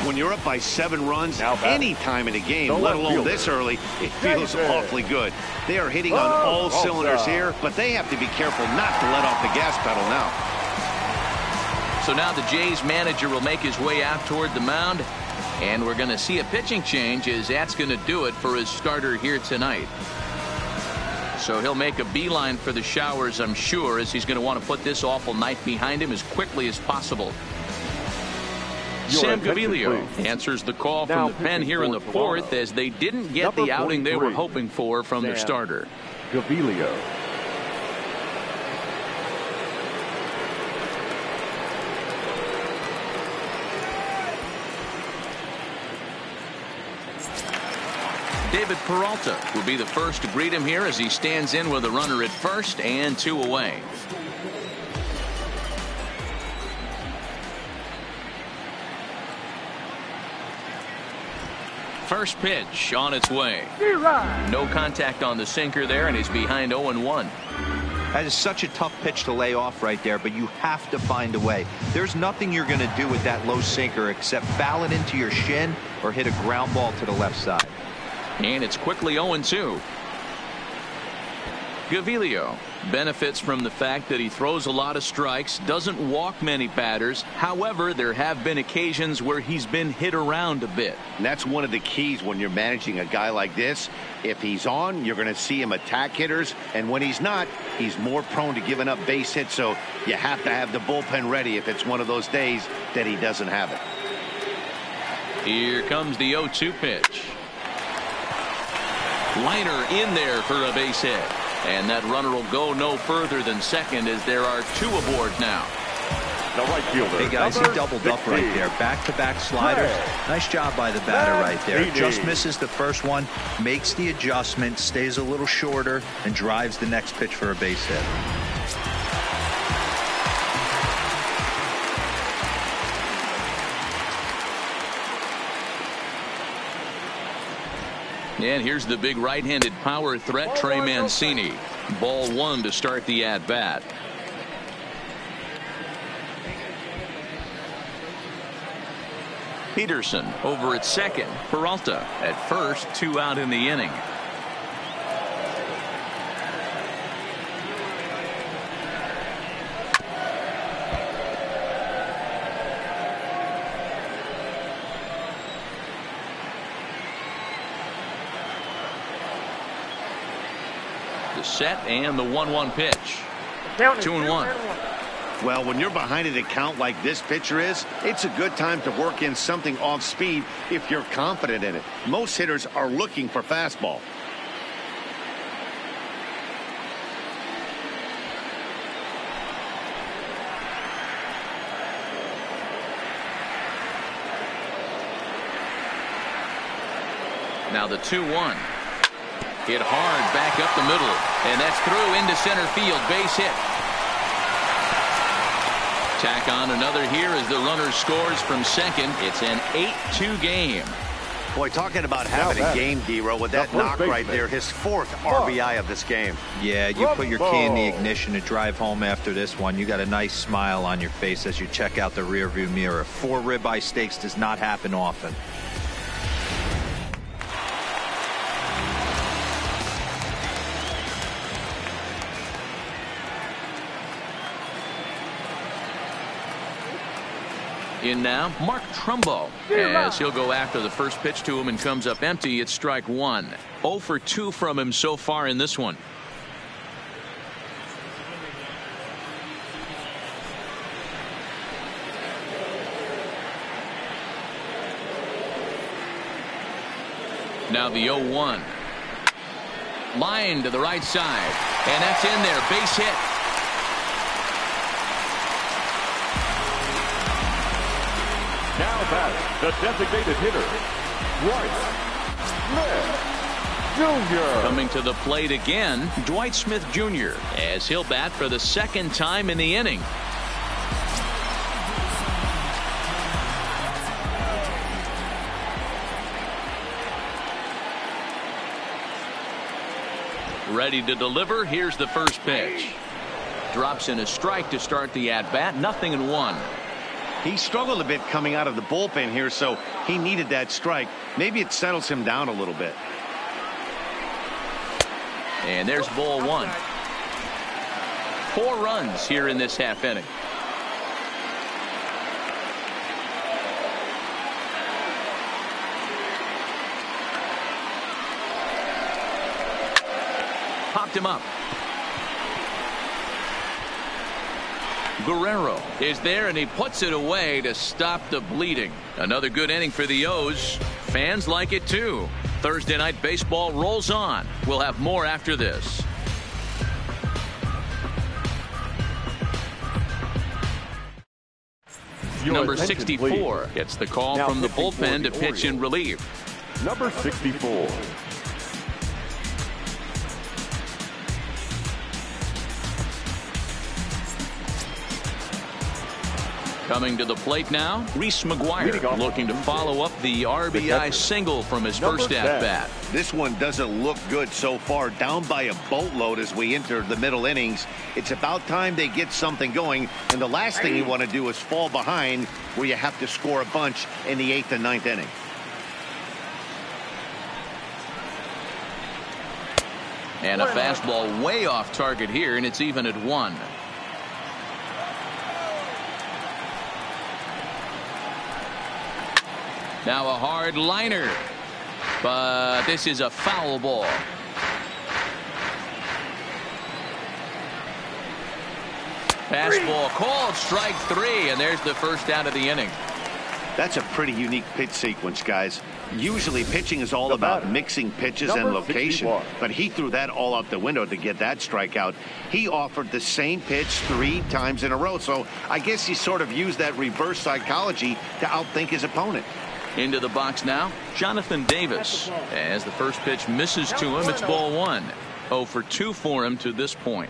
When you're up by 7 runs any time in a game, let alone this early, it feels awfully good. They are hitting on all cylinders here, but they have to be careful not to let off the gas pedal now. So now the Jays manager will make his way out toward the mound. And we're going to see a pitching change, as that's going to do it for his starter here tonight. So he'll make a beeline for the showers, I'm sure, as he's going to want to put this awful night behind him as quickly as possible. Sam Gaviglio answers the call from the pen here in the fourth, as they didn't get the outing they were hoping for from their starter. Gaviglio. David Peralta will be the first to greet him here as he stands in with a runner at first and 2 away. First pitch on its way. No contact on the sinker there, and he's behind 0-1. That is such a tough pitch to lay off right there, but you have to find a way. There's nothing you're going to do with that low sinker except foul it into your shin or hit a ground ball to the left side. And it's quickly 0-2. Gaviglio benefits from the fact that he throws a lot of strikes, doesn't walk many batters. However, there have been occasions where he's been hit around a bit. And that's one of the keys when you're managing a guy like this. If he's on, you're going to see him attack hitters. And when he's not, he's more prone to giving up base hits. So you have to have the bullpen ready if it's one of those days that he doesn't have it. Here comes the 0-2 pitch. Liner in there for a base hit. And that runner will go no further than second, as there are 2 aboard now. The right fielder. Hey guys, he doubled up right there. Back-to-back sliders. Nice job by the batter right there. Just misses the first one, makes the adjustment, stays a little shorter, and drives the next pitch for a base hit. And here's the big right-handed power threat, Trey Mancini. Ball 1 to start the at-bat. Peterson over at second. Peralta at first. 2 out in the inning. The set and the 1-1 pitch. 2-1. Well, when you're behind an account like this pitcher is, it's a good time to work in something off speed if you're confident in it. Most hitters are looking for fastball. Now the 2-1. Hit hard back up the middle, and that's through into center field. Base hit. Tack on another here as the runner scores from second. It's an 8-2 game. Boy, talking about having a game, Dero, with that knock right there, his 4th RBI of this game. Yeah, you put your key in the ignition to drive home after this one. You got a nice smile on your face as you check out the rearview mirror. 4 ribeye steaks does not happen often. In now, Mark Trumbo, as he'll go after the first pitch to him and comes up empty. It's strike 1. 0 for 2 from him so far in this one. Now the 0-1. Line to the right side. And that's in there. Base hit. Now back, the designated hitter, Dwight Smith Jr. Coming to the plate again, Dwight Smith Jr. as he'll bat for the second time in the inning. Ready to deliver. Here's the first pitch. Drops in a strike to start the at-bat. 0-1. He struggled a bit coming out of the bullpen here, so he needed that strike. Maybe it settles him down a little bit. And there's ball 1. 4 runs here in this half inning. Popped him up. Guerrero is there, and he puts it away to stop the bleeding. Another good inning for the O's. Fans like it too. Thursday Night Baseball rolls on. We'll have more after this. Number 64 gets the call now from the pitching bullpen for to the pitch in relief. Number 64. Coming to the plate now, Reese McGuire looking to follow up the RBI single from his first at-bat. This one doesn't look good so far. Down by a boatload as we enter the middle innings. It's about time they get something going, and the last thing you want to do is fall behind where you have to score a bunch in the 8th and 9th inning. And a fastball way off target here, and it's even at 1. Now a hard liner, but this is a foul ball. Fastball called, strike 3, and there's the first out of the inning. That's a pretty unique pitch sequence, guys. Usually pitching is all about mixing pitches and location, but he threw that all out the window to get that strikeout. He offered the same pitch 3 times in a row, so I guess he sort of used that reverse psychology to outthink his opponent. Into the box now, Jonathan Davis. As the first pitch misses to him, it's ball 1. 0 for 2 for him to this point.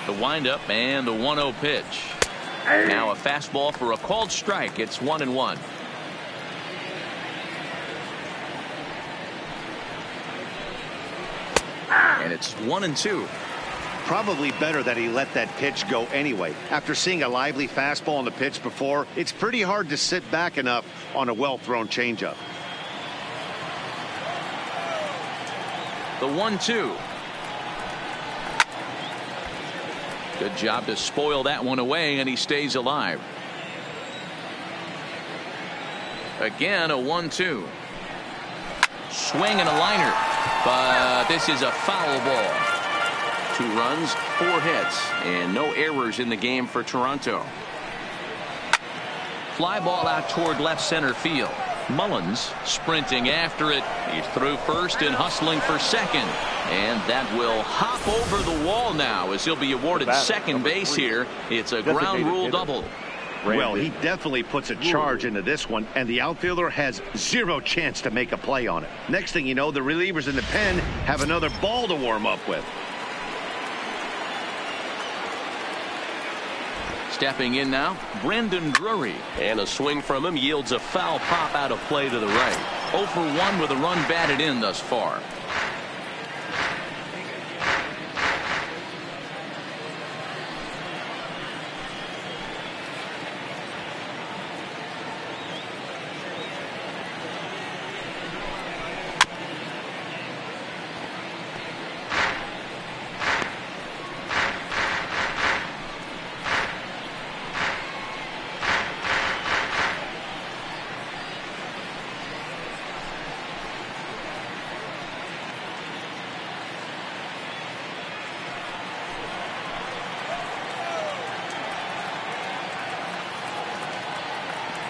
The windup and the 1-0 pitch. Now a fastball for a called strike. It's 1-1. And it's 1-2. Probably better that he let that pitch go anyway. After seeing a lively fastball on the pitch before, it's pretty hard to sit back enough on a well-thrown changeup. The 1-2. Good job to spoil that one away, and he stays alive. Again, a 1-2. Swing and a liner, but this is a foul ball. 2 runs, 4 hits, and no errors in the game for Toronto. Fly ball out toward left center field. Mullins sprinting after it. He's through first and hustling for second. And that will hop over the wall now as he'll be awarded second base here. It's a ground rule double. Well, he definitely puts a charge into this one, and the outfielder has 0 chance to make a play on it. Next thing you know, the relievers in the pen have another ball to warm up with. Stepping in now, Brandon Drury. And a swing from him yields a foul pop out of play to the right. 0 for 1 with a run batted in thus far.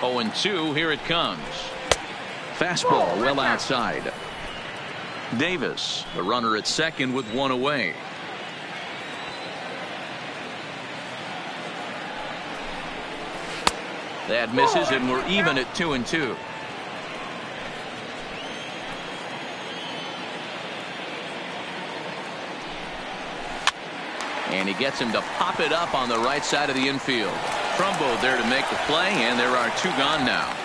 0-2. Here it comes. Fastball well outside. Davis, the runner at second with one away. That misses, and we're even at 2-2. And he gets him to pop it up on the right side of the infield. Trumbo there to make the play, and there are two gone now.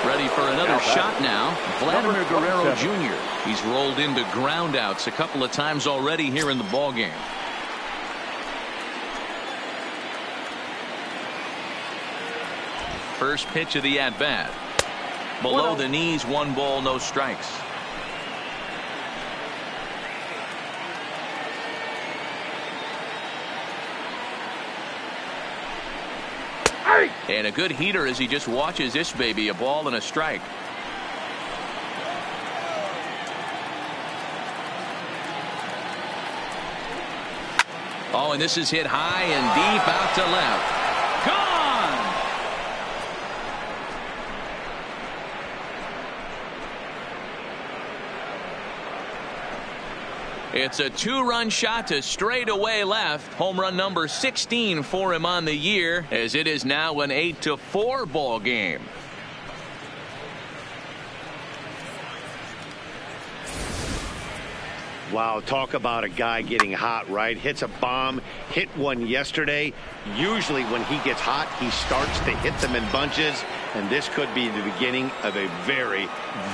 Ready for another shot now. Vladimir Guerrero Jr. He's rolled into groundouts a couple of times already here in the ballgame. First pitch of the at-bat. Below the knees, 1 ball, no strikes. And a good heater as he just watches this baby. A ball and a strike. Oh, and this is hit high and deep out to left. Gone! It's a 2-run shot to straightaway left. Home run number 16 for him on the year, as it is now an 8-4 ball game. Wow, talk about a guy getting hot, right? Hits a bomb, hit one yesterday. Usually when he gets hot, he starts to hit them in bunches, and this could be the beginning of a very,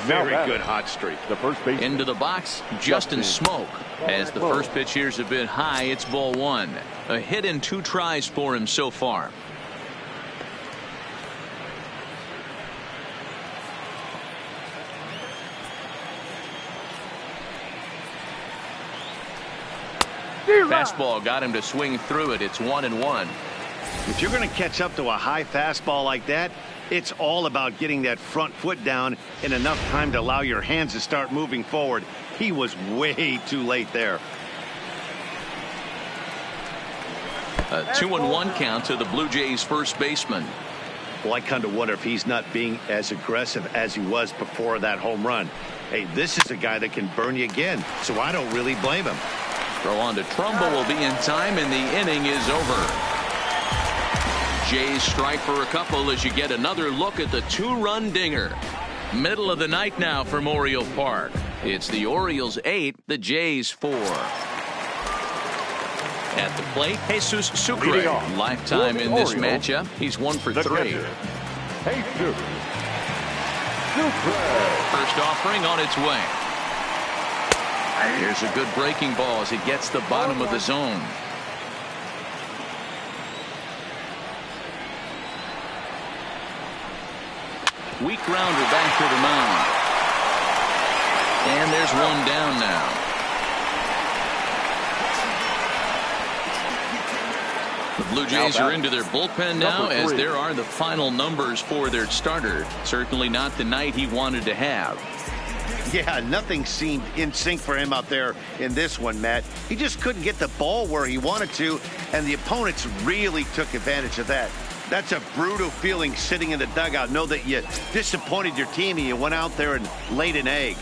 very good hot streak. The first base into the box, Justin Smoke. As the first pitch here is a bit high, it's ball 1. A hit in 2 tries for him so far. Fastball got him to swing through it. It's 1-1. If you're going to catch up to a high fastball like that, it's all about getting that front foot down in enough time to allow your hands to start moving forward. He was way too late there. A 2-1 count to the Blue Jays first baseman. Well, I kind of wonder if he's not being as aggressive as he was before that home run. Hey, this is a guy that can burn you again, so I don't really blame him. Throw on to Trumbo will be in time, and the inning is over. Jays strike for a couple as you get another look at the 2-run dinger. Middle of the night now from Oriole Park. It's the Orioles 8, the Jays 4. At the plate, Jesus Sucre. Lifetime in this matchup. He's 1 for 3. Jesus Sucre. First offering on its way. Here's a good breaking ball as it gets the bottom of the zone. Weak grounder back to the mound. And there's one down now. The Blue Jays are into their bullpen now, as there are the final numbers for their starter. Certainly not the night he wanted to have. Yeah, nothing seemed in sync for him out there in this one, Matt. He just couldn't get the ball where he wanted to, and the opponents really took advantage of that. That's a brutal feeling sitting in the dugout. Know that you disappointed your team and you went out there and laid an egg.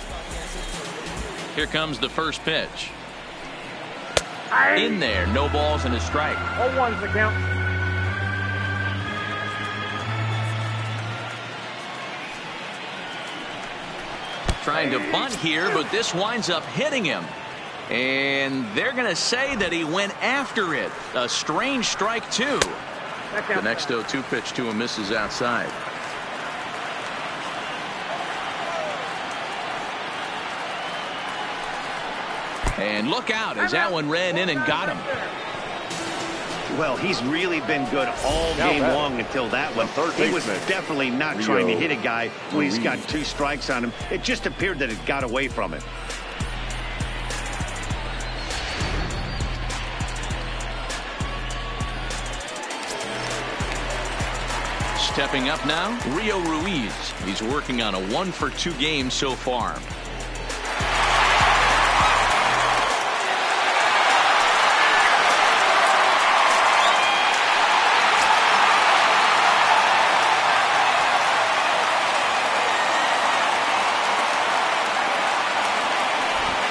Here comes the first pitch. In there, no balls and a strike. 0-1's the count. Trying to bunt here, but this winds up hitting him. And they're going to say that he went after it. A strange strike, too. The next 0-2 pitch to him misses outside. And look out as that one ran in and got him. Well, he's really been good all game long until that one. He was definitely not trying to hit a guy when he's got 2 strikes on him. It just appeared that it got away from him. Stepping up now, Rio Ruiz. He's working on a 1-for-2 game so far.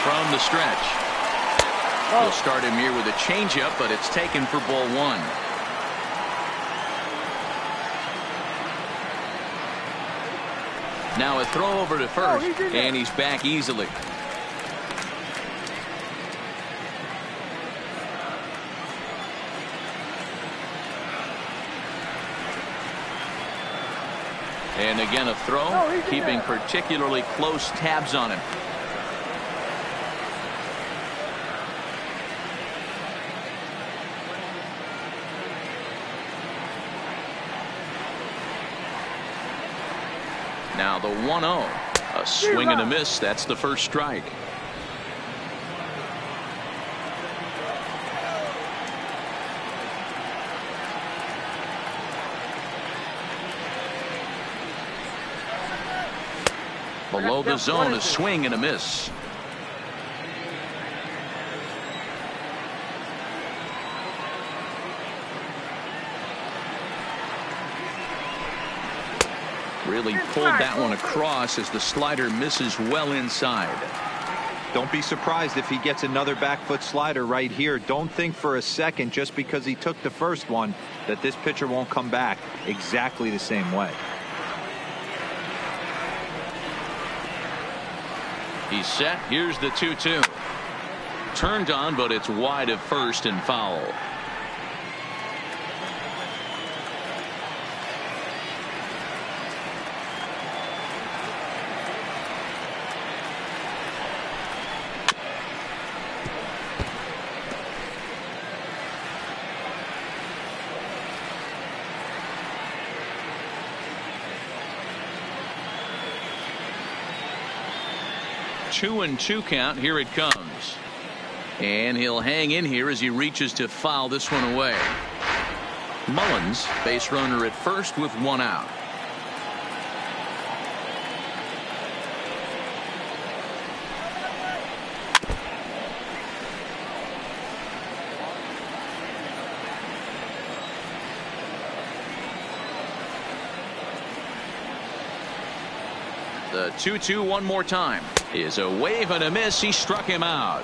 from the stretch. We'll start him here with a changeup, but it's taken for ball one. Now a throw over to first, and he's back easily. And again a throw, keeping particularly close tabs on him. Now the 1-0. A swing and a miss. That's the first strike. Below the zone, a swing and a miss. Really pulled that one across as the slider misses well inside. Don't be surprised if he gets another back foot slider right here. Don't think for a second, just because he took the first one, that this pitcher won't come back exactly the same way. He's set. Here's the 2-2. Turned on, but it's wide of first and foul. Two and two count. Here it comes. And he'll hang in here as he reaches to foul this one away. Mullins, base runner at first with one out. The 2-2 one more time. Is a wave and a miss. He struck him out.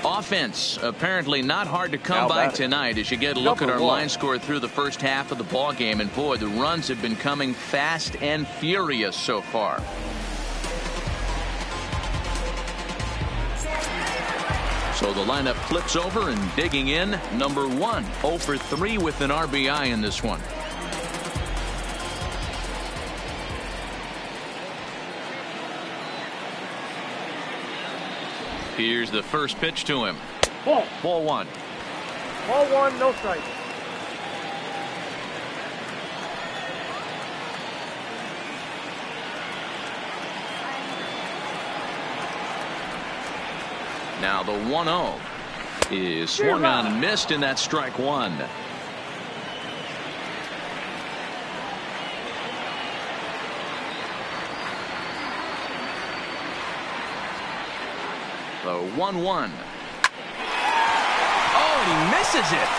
Offense apparently not hard to come by tonight as you get a look at our line score through the first half of the ball game, and boy, the runs have been coming fast and furious so far. So the lineup flips over and digging in, number 1, 0 for 3 with an RBI in this one. Here's the first pitch to him. Ball 1. Ball 1, no strike. Now the 1-0 is swung on and missed, and that's strike 1. The 1-1. Oh, and he misses it.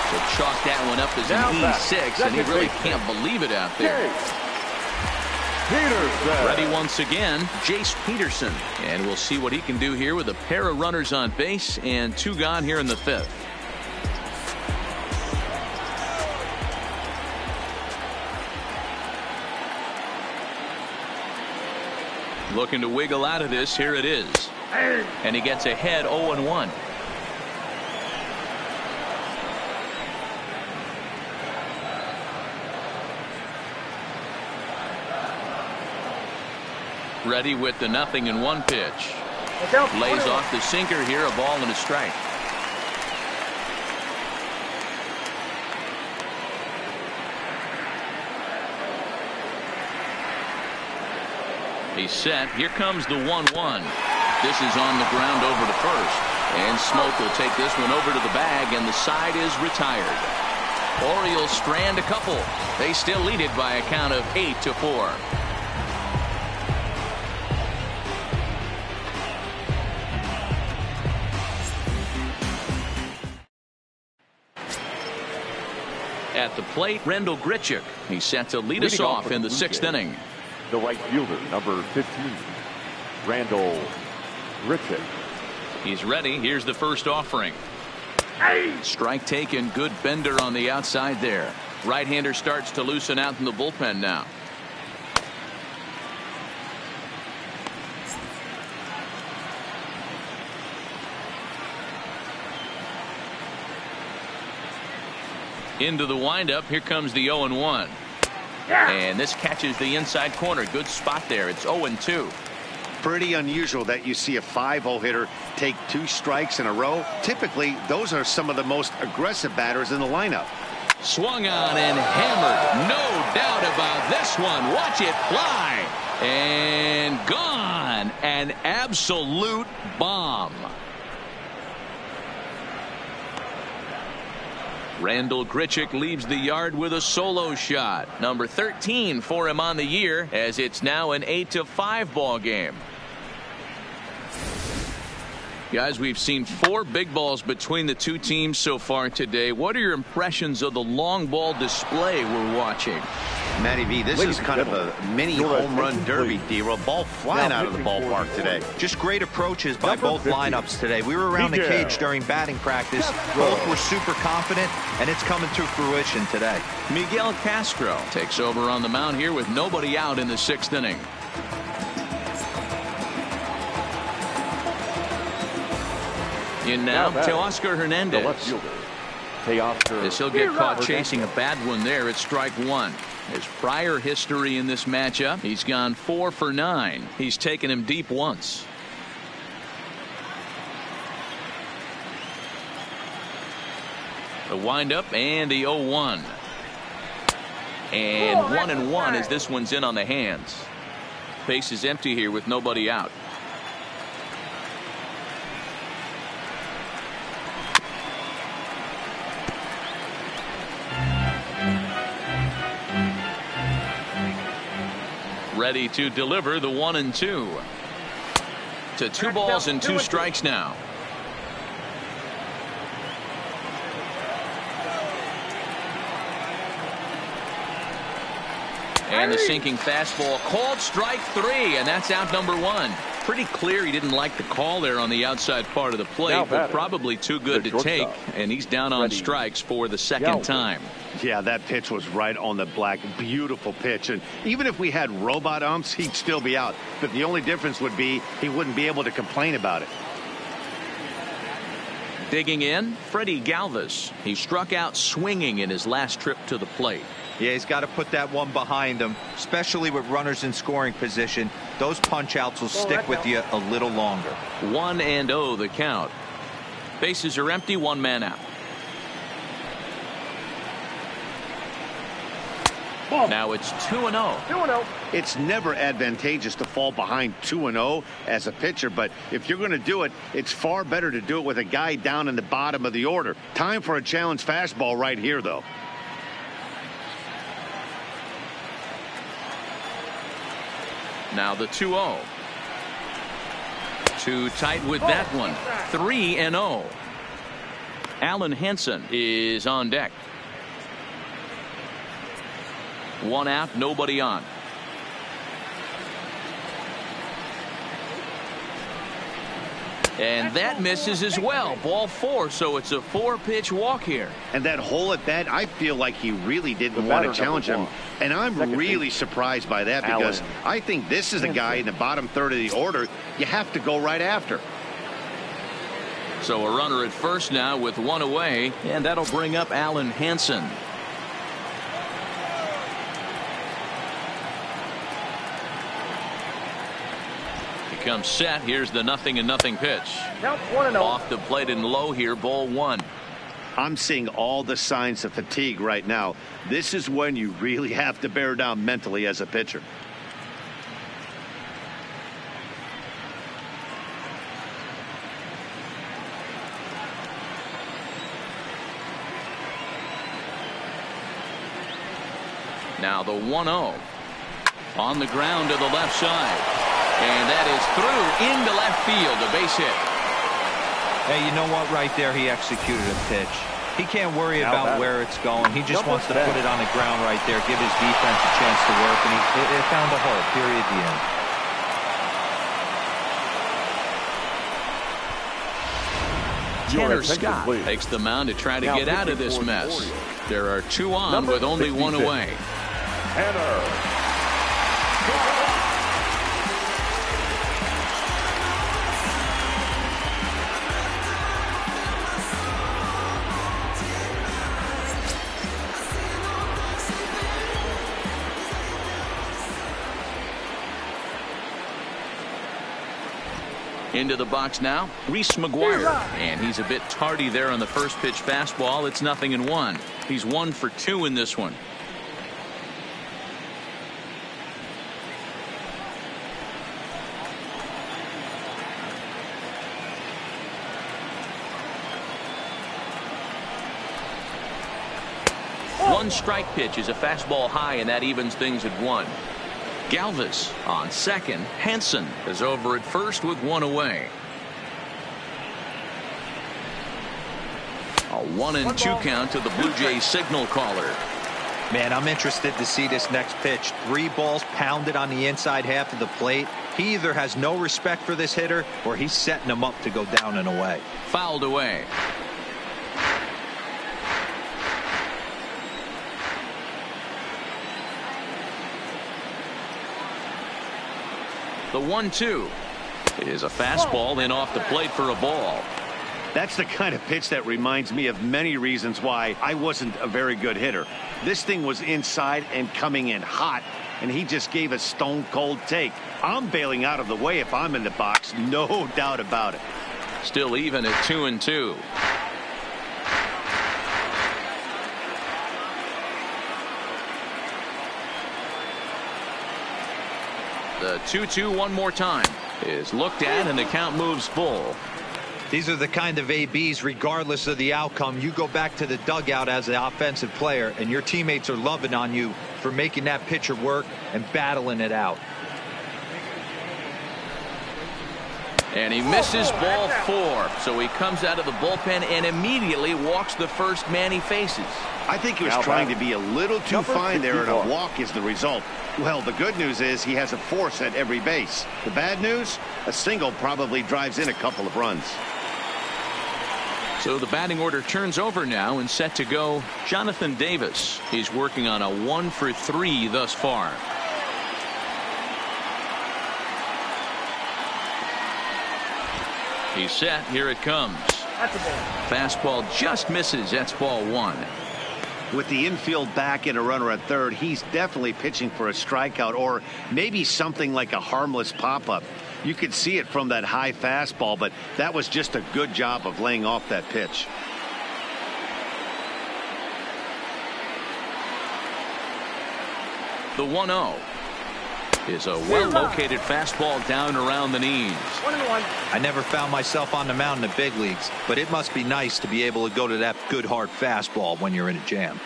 So chalk that one up as an E6, and he really can't believe it out there. Ready once again, Jace Peterson. And we'll see what he can do here with a pair of runners on base and 2 gone here in the 5th. Looking to wiggle out of this. Here it is. And he gets ahead 0-1. Ready with the 0-1 pitch. Lays off the sinker here, a ball and a strike. He's set. Here comes the 1-1. This is on the ground over to first. And Smoke will take this one over to the bag, and the side is retired. Orioles strand a couple. They still lead it by a count of 8-4. At the plate, Randal Grichuk. He's set to lead us off in the 6th inning. The right fielder, number 15, Randal Grichuk. He's ready. Here's the first offering. Strike taken. Good bender on the outside there. Right-hander starts to loosen out in the bullpen now. Into the windup. Here comes the 0-1. And this catches the inside corner. Good spot there. It's 0-2. Pretty unusual that you see a 5-0 hitter take 2 strikes in a row. Typically, those are some of the most aggressive batters in the lineup. Swung on and hammered. No doubt about this one. Watch it fly. And gone. An absolute bomb. Randal Grichuk leaves the yard with a solo shot. Number 13 for him on the year, as it's now an 8-5 ball game. Guys, we've seen 4 big balls between the two teams so far today. What are your impressions of the long ball display we're watching? Matty V, this is kind of a mini home run derby, D-Roll. Ball flying out of the ballpark today. Just great approaches by both lineups today. We were around the cage during batting practice. Both were super confident, and it's coming to fruition today. Miguel Castro takes over on the mound here with nobody out in the 6th inning. In now, Teoscar Hernandez. The left fielder, Teoscar. As he'll get caught chasing a bad one there at strike 1. His prior history in this matchup, he's gone 4 for 9. He's taken him deep once. The windup and the 0-1. And 1-1 as this one's in on the hands. Base is empty here with nobody out. Ready to deliver the 1-2. To 2 balls and 2 strikes now. And the sinking fastball called strike 3, and that's out number 1. Pretty clear he didn't like the call there on the outside part of the plate, but probably too good to take, and he's down on strikes for the 2nd time. Yeah, that pitch was right on the black. Beautiful pitch. And even if we had robot umps, he'd still be out. But the only difference would be he wouldn't be able to complain about it. Digging in, Freddie Galvis. He struck out swinging in his last trip to the plate. Yeah, he's got to put that one behind him, especially with runners in scoring position. Those punch outs will stick with you a little longer. 1-0 the count. Bases are empty, 1 man out. Now it's 2-0. 2-0. It's never advantageous to fall behind 2-0 as a pitcher, but if you're going to do it, it's far better to do it with a guy down in the bottom of the order. Time for a challenge fastball right here, though. Now the 2-0. Too tight with that one. 3-0. Alan Hansen is on deck. 1 out, nobody on. And that misses as well. Ball 4, so it's a 4-pitch walk here. And that whole at bat, I feel like he really didn't want to challenge him. And I'm really surprised by that, because I think this is a guy in the bottom third of the order you have to go right after. So a runner at first now with 1 away, and that'll bring up Alan Hansen. Comes set. Here's the 0-0 pitch. Off the plate and low here, ball 1. I'm seeing all the signs of fatigue right now. This is when you really have to bear down mentally as a pitcher. Now the 1-0 on the ground to the left side. And that is through into left field, a base hit. Hey, you know what? Right there, he executed a pitch. He can't worry about where it's going. He just wants to put it on the ground right there, give his defense a chance to work, and he found a hole, period, the end. Tanner Scott takes the mound to try to get out of this mess. There are 2 on with only 1 away. Tanner. Into the box now, Reese McGuire, and he's a bit tardy there on the first pitch fastball. It's 0-1. He's 1 for 2 in this one. One strike pitch is a fastball high, and that evens things at 1. Galvis on second. Hanson is over at first with 1 away. A 1-2 count to the Blue Jays signal caller. Man, I'm interested to see this next pitch. 3 balls pounded on the inside half of the plate. He either has no respect for this hitter or he's setting him up to go down and away. Fouled away. The 1-2 is a fastball in off the plate for a ball. That's the kind of pitch that reminds me of many reasons why I wasn't a very good hitter. This thing was inside and coming in hot, and he just gave a stone cold take. I'm bailing out of the way if I'm in the box, no doubt about it. Still even at 2-2. The 2-2 one more time is looked at, and the count moves full. These are the kind of ABs, regardless of the outcome, you go back to the dugout as an offensive player, and your teammates are loving on you for making that pitcher work and battling it out. And he misses ball 4, so he comes out of the bullpen and immediately walks the first man he faces. I think he was trying to be a little too fine there, and a walk is the result. Well, the good news is he has a force at every base. The bad news, a single probably drives in a couple of runs. So the batting order turns over now, and set to go Jonathan Davis. He's working on a 1 for 3 thus far. He's set. Here it comes. Fastball just misses. That's ball 1. With the infield back and a runner at third, he's definitely pitching for a strikeout, or maybe something like a harmless pop-up. You could see it from that high fastball, but that was just a good job of laying off that pitch. The 1-0 is a well-located fastball down around the knees. 1-1. I never found myself on the mound in the big leagues, but it must be nice to be able to go to that good hard fastball when you're in a jam.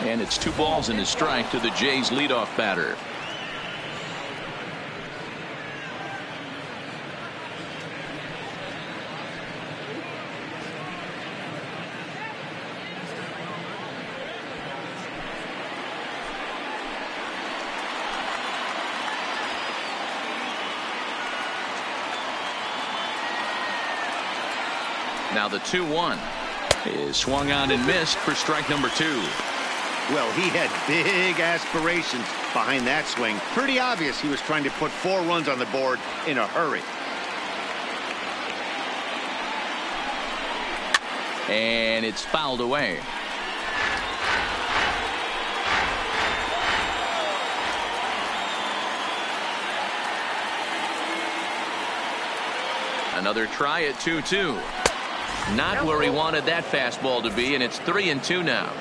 And it's 2 balls and a strike to the Jays leadoff batter. Now the 2-1 is swung on and missed for strike number 2. Well, he had big aspirations behind that swing. Pretty obvious he was trying to put 4 runs on the board in a hurry. And it's fouled away. Another try at 2-2. Not where he wanted that fastball to be, and it's 3-2 now.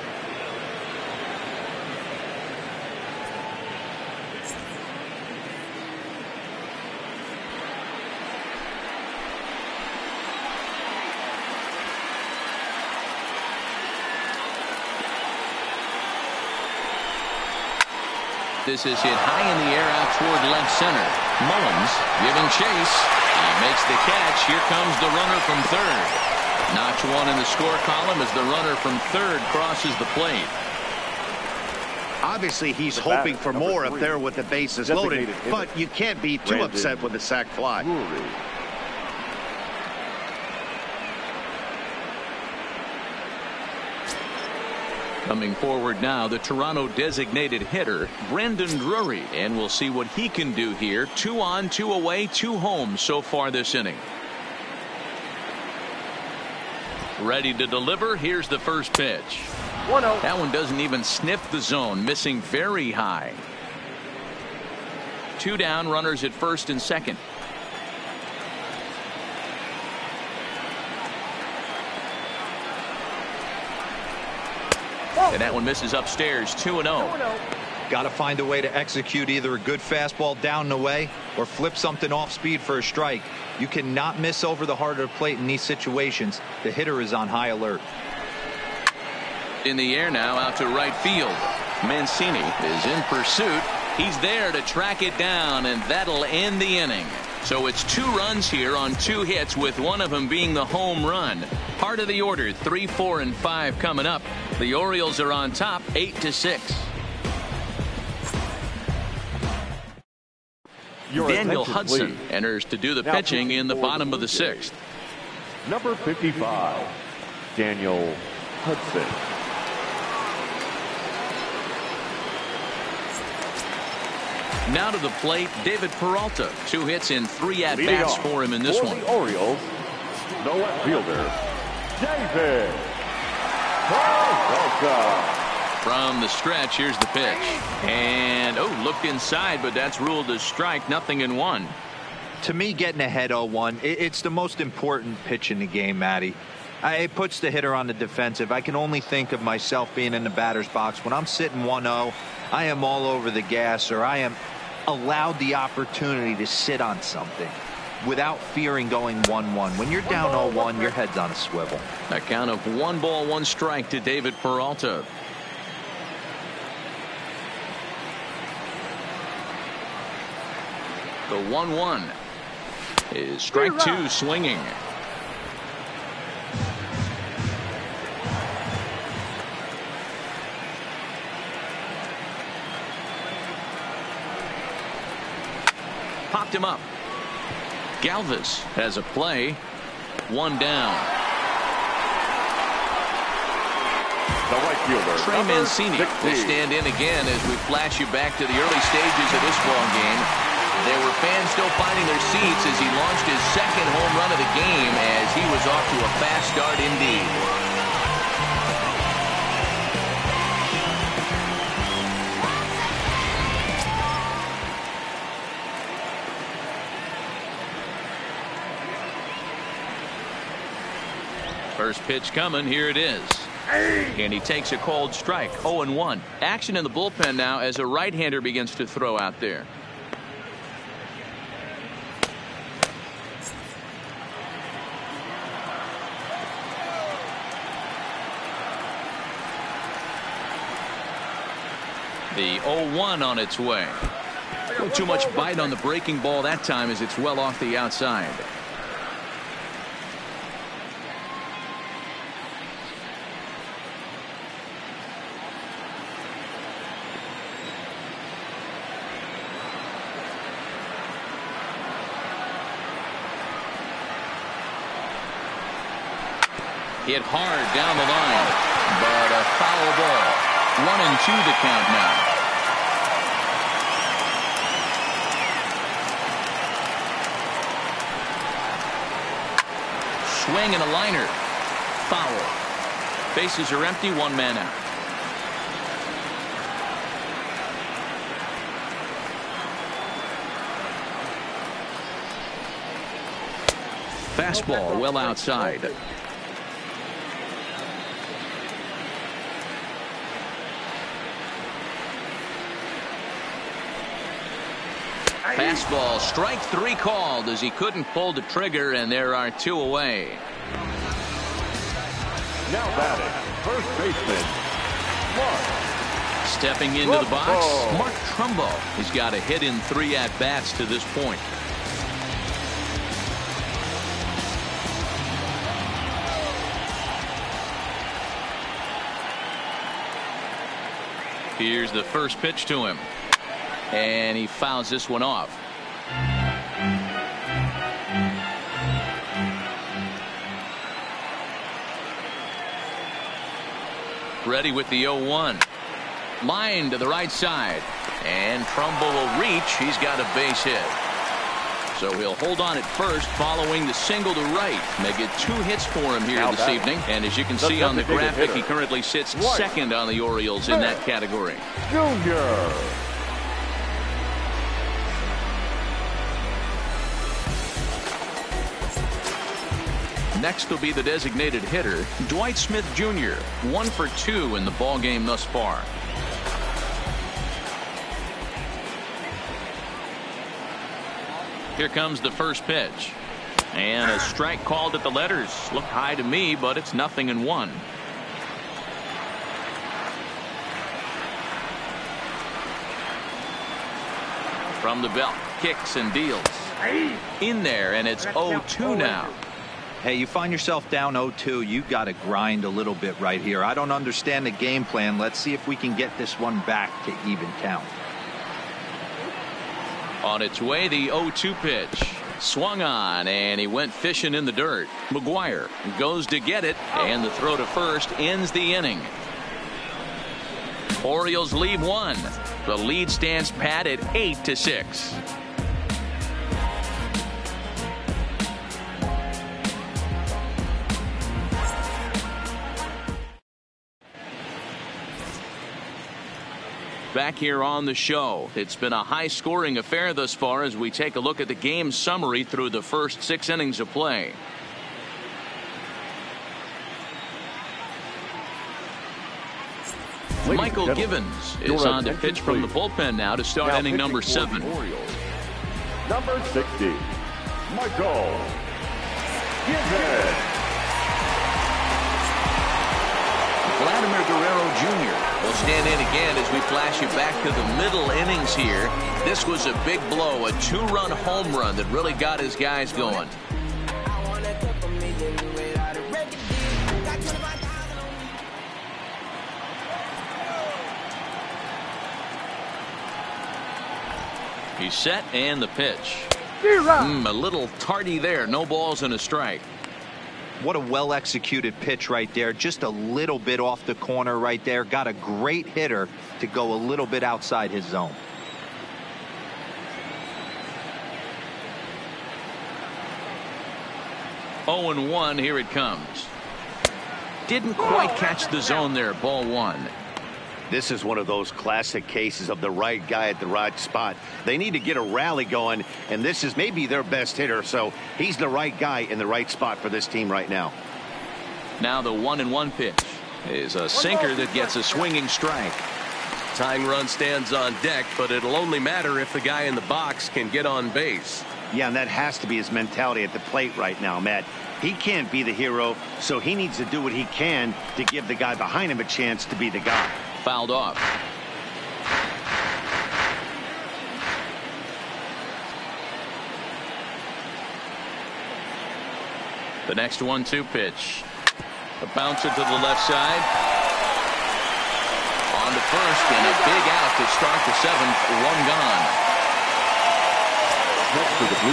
This is hit high in the air out toward left center. Mullins giving chase. He makes the catch. Here comes the runner from third. Notch one in the score column as the runner from third crosses the plate. Obviously, he's hoping for more up there with the bases loaded, but you can't be too upset with a sac fly. Coming forward now, the Toronto designated hitter, Brandon Drury. And we'll see what he can do here. 2 on, 2 away, 2 home so far this inning. Ready to deliver. Here's the first pitch. 1-0. That one doesn't even sniff the zone, missing very high. 2 down, runners at first and second. And that one misses upstairs. 2-0. Got to find a way to execute either a good fastball down and away or flip something off speed for a strike. You cannot miss over the heart of the plate in these situations. The hitter is on high alert. In the air now, out to right field. Mancini is in pursuit. He's there to track it down, and that'll end the inning. So it's 2 runs here on 2 hits, with one of them being the home run. Part of the order, 3, 4, and 5 coming up. The Orioles are on top, 8-6. Daniel Hudson enters to do the pitching in the bottom of the 6th. Number 55, Daniel Hudson. Now to the plate, David Peralta. 2 hits in 3 at-bats for him in this one. The Orioles, the left fielder, David Peralta. From the stretch, here's the pitch. And, looked inside, but that's ruled as strike, 0-1. To me, getting ahead 0-1, it's the most important pitch in the game, Matty. It puts the hitter on the defensive. I can only think of myself being in the batter's box. When I'm sitting 1-0, I am all over the gas, or I am allowed the opportunity to sit on something without fearing going 1-1. When you're down 0-1, your head's on a swivel. A count of 1 ball, 1 strike to David Peralta. The 1-1 is strike 2, swinging. Popped him up. Galvis has a play. 1 down. The right fielder, Trey Mancini will stand in again as we flash you back to the early stages of this ball game. There were fans still finding their seats as he launched his 2nd home run of the game, as he was off to a fast start indeed. First pitch coming. Here it is. And he takes a cold strike. 0-1. Action in the bullpen now as a right-hander begins to throw out there. The 0-1 on its way. Not too much bite on the breaking ball that time, as it's well off the outside. Hit hard down the line, but a foul ball. 1-2 the count now. Swing and a liner. Foul. Bases are empty, 1 man out. Fastball well outside. Fastball, strike 3 called as he couldn't pull the trigger, and there are 2 away. Now batting, first baseman, Clark Stepping into the box, Mark Trumbo. He's got a hit in 3 at-bats to this point. Here's the first pitch to him. And he fouls this one off. Ready with the 0-1. Line to the right side. And Trumbo will reach. He's got a base hit. So he'll hold on at first following the single to right. They get 2 hits for him here this evening. And as you can see on the graphic, he currently sits second on the Orioles in that category. Junior. Next will be the designated hitter, Dwight Smith Jr. 1 for 2 in the ball game thus far. Here comes the first pitch. And a strike called at the letters. Looked high to me, but it's 0-1. From the belt, kicks and deals. In there, and it's 0-2 now. Hey, you find yourself down 0-2, you got to grind a little bit right here. I don't understand the game plan. Let's see if we can get this one back to even count. On its way, the 0-2 pitch. Swung on, and he went fishing in the dirt. McGuire goes to get it, and the throw to first ends the inning. Orioles lead 1. The lead stands pat at 8-6. Back here on the show. It's been a high-scoring affair thus far as we take a look at the game summary through the first 6 innings of play. Michael Givens is on to pitch from the bullpen now to start inning number 7. Number 60, Michael Givens. Vladimir Guerrero Jr. will stand in again as we flash you back to the middle innings here. This was a big blow, a 2-run home run that really got his guys going. He's set and the pitch. A little tardy there. No balls and a strike. What a well-executed pitch right there. Just a little bit off the corner right there. Got a great hitter to go a little bit outside his zone. Oh, 0-1. Here it comes. Didn't quite catch the zone there. Ball 1. This is one of those classic cases of the right guy at the right spot. They need to get a rally going, and this is maybe their best hitter, so he's the right guy in the right spot for this team right now. Now the 1-1 pitch is a sinker that gets a swinging strike. Tying run stands on deck, but it'll only matter if the guy in the box can get on base. Yeah, and that has to be his mentality at the plate right now, Matt. He can't be the hero, so he needs to do what he can to give the guy behind him a chance to be the guy. Fouled off. The next 1-2 pitch. A bouncer to the left side. On to first, and a big out to start the 7th. 1 gone.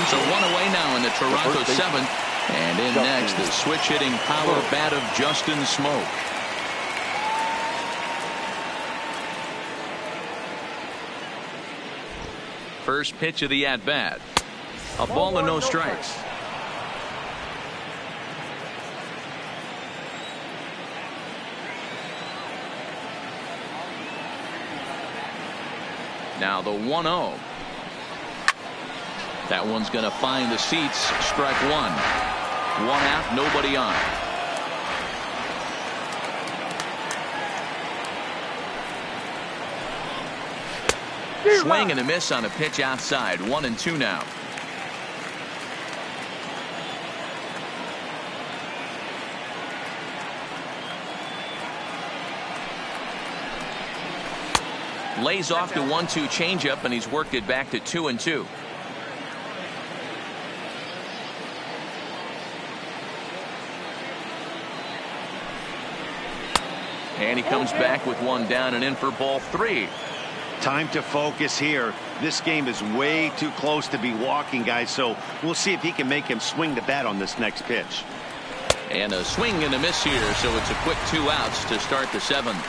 So 1 away now in the Toronto 7th. And in next, the switch-hitting power bat of Justin Smoak. First pitch of the at-bat. A ball and no strikes. Now the 1-0. That one's going to find the seats. Strike 1. 1 out, nobody on. Swing and a miss on a pitch outside. 1-2 now. Lays off the 1-2 changeup, and he's worked it back to 2-2. And he comes back with one down and in for ball 3. Time to focus here. This game is way too close to be walking, guys, so we'll see if he can make him swing the bat on this next pitch. And a swing and a miss here, so it's a quick 2 outs to start the 7th.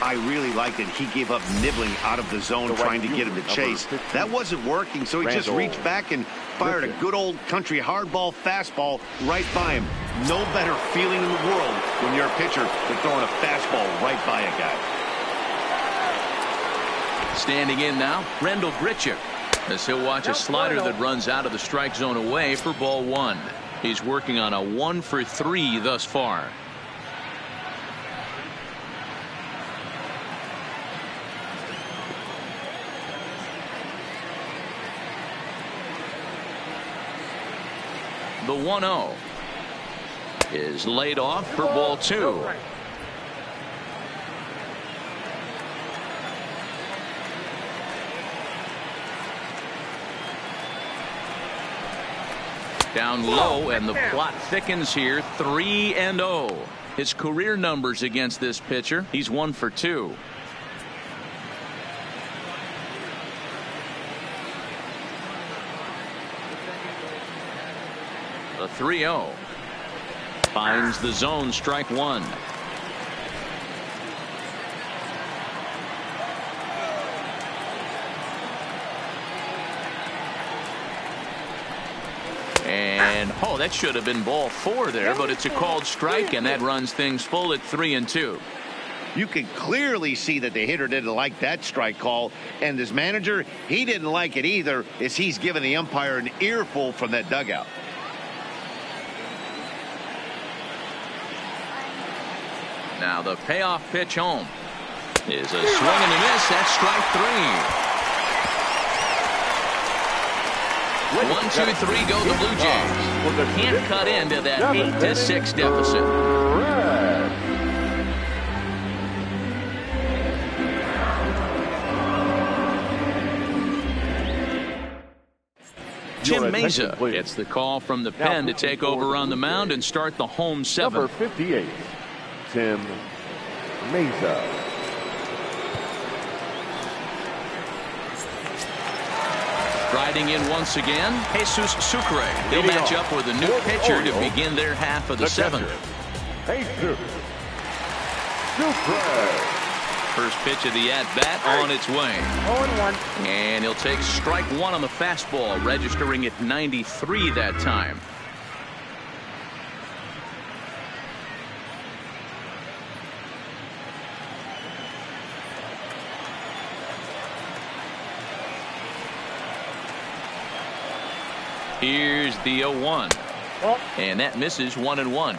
I really liked it. He gave up nibbling out of the zone trying to get him to chase. That wasn't working, so he just reached back and fired a good old country hardball fastball right by him. No better feeling in the world when you're a pitcher than throwing a fastball right by a guy. Standing in now, Randall Grichuk, as he'll watch a slider that runs out of the strike zone away for ball 1. He's working on a 1 for 3 thus far. The 1-0 is laid off for ball 2. Down low, and the plot thickens here. 3-0. His career numbers against this pitcher, he's 1 for 2. The 3-0 finds the zone, strike 1. And that should have been ball 4 there, but it's a called strike, and that runs things full at 3-2. You can clearly see that the hitter didn't like that strike call, and his manager, he didn't like it either, as he's given the umpire an earful from that dugout. Now the payoff pitch home is a swing and a miss. That's strike 3. 1, 2, 3 go the Blue Jays. Can't cut into that 8-6 deficit. Jim Mesa gets the call from the pen to take over on the mound and start the home 7th. Number 58, Tim Mesa. Riding in once again, Jesus Sucre. He'll match up with a new pitcher to begin their half of the 7th. Jesus Sucre. First pitch of the at-bat on its way. 0-1. And he'll take strike 1 on the fastball, registering at 93 that time. Here's the 0-1. And that misses 1-1.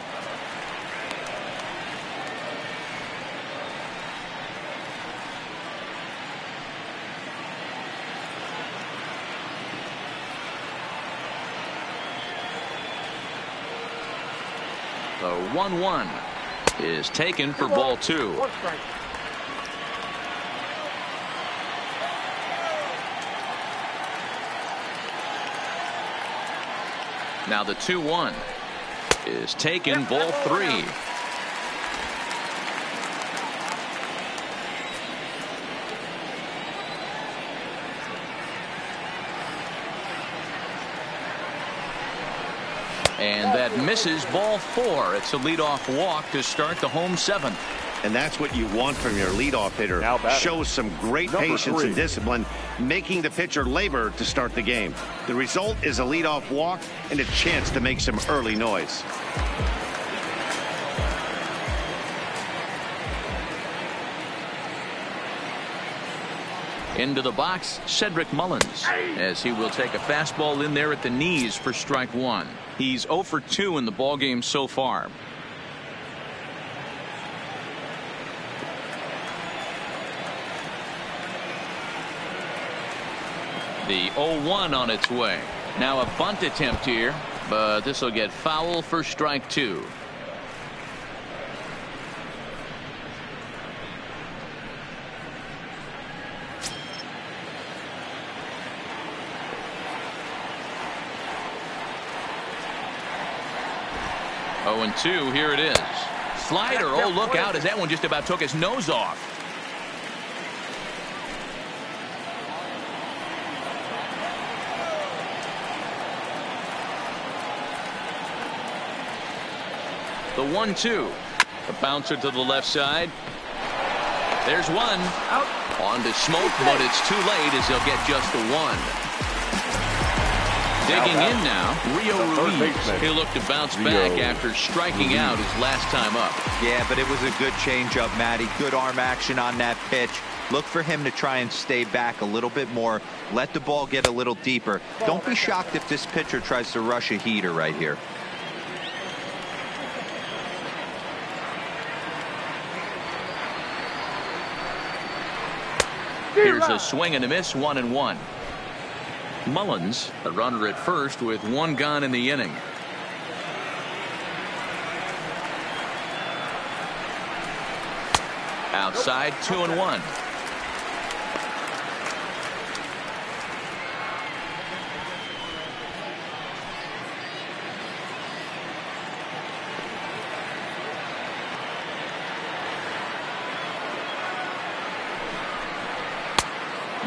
The 1-1 is taken for ball 2. 1 strike. Now the 2-1 is taken, ball 3. And that misses, ball 4. It's a leadoff walk to start the home 7th. And that's what you want from your leadoff hitter. Shows some great patience and discipline, making the pitcher labor to start the game. The result is a leadoff walk and a chance to make some early noise. Into the box, Cedric Mullins, as he will take a fastball in there at the knees for strike 1. He's 0 for 2 in the ballgame so far. The 0-1 on its way. Now a bunt attempt here, but this will get foul for strike 2. 0-2, here it is. Slider, oh, look out as that one just about took his nose off. The 1-2. A bouncer to the left side. There's one. Out. On to Smoke, but it's too late as he'll get just the one. Digging in now, Rio Ruiz. He'll look to bounce back after striking out his last time up. Yeah, but it was a good changeup, Matty. Good arm action on that pitch. Look for him to try and stay back a little bit more. Let the ball get a little deeper. Don't be shocked if this pitcher tries to rush a heater right here. Here's a swing and a miss, 1-1. Mullins, a runner at first with one gone in the inning. Outside, 2-1.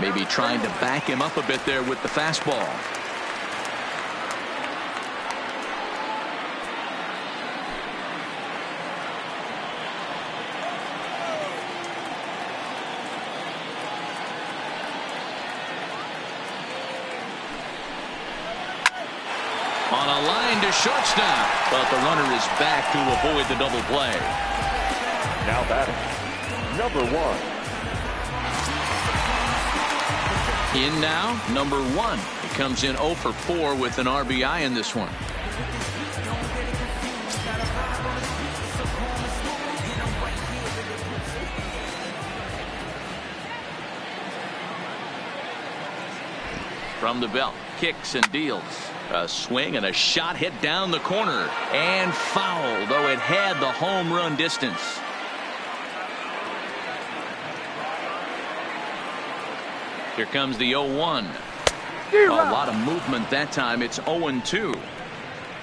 Maybe trying to back him up a bit there with the fastball. On a line to shortstop, but the runner is back to avoid the double play. Now batting, number 1. In now, number 1. He comes in 0 for 4 with an RBI in this one. From the belt, kicks and deals. A swing and a shot hit down the corner and foul, though it had the home run distance. Here comes the 0-1. A lot of movement that time. It's 0-2.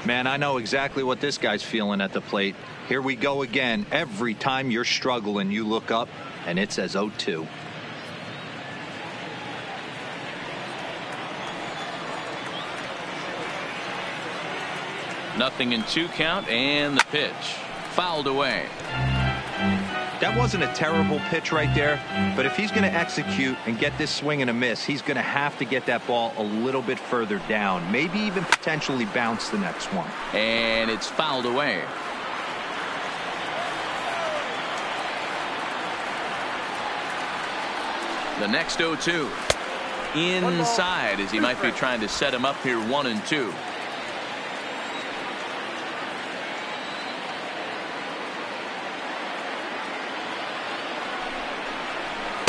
Man, I know exactly what this guy's feeling at the plate. Here we go again. Every time you're struggling, you look up and it says 0-2. Nothing in 2 count, and the pitch fouled away. That wasn't a terrible pitch right there, but if he's going to execute and get this swing and a miss, he's going to have to get that ball a little bit further down, maybe even potentially bounce the next one. And it's fouled away. The next 0-2 inside as he might be trying to set him up here 1-2.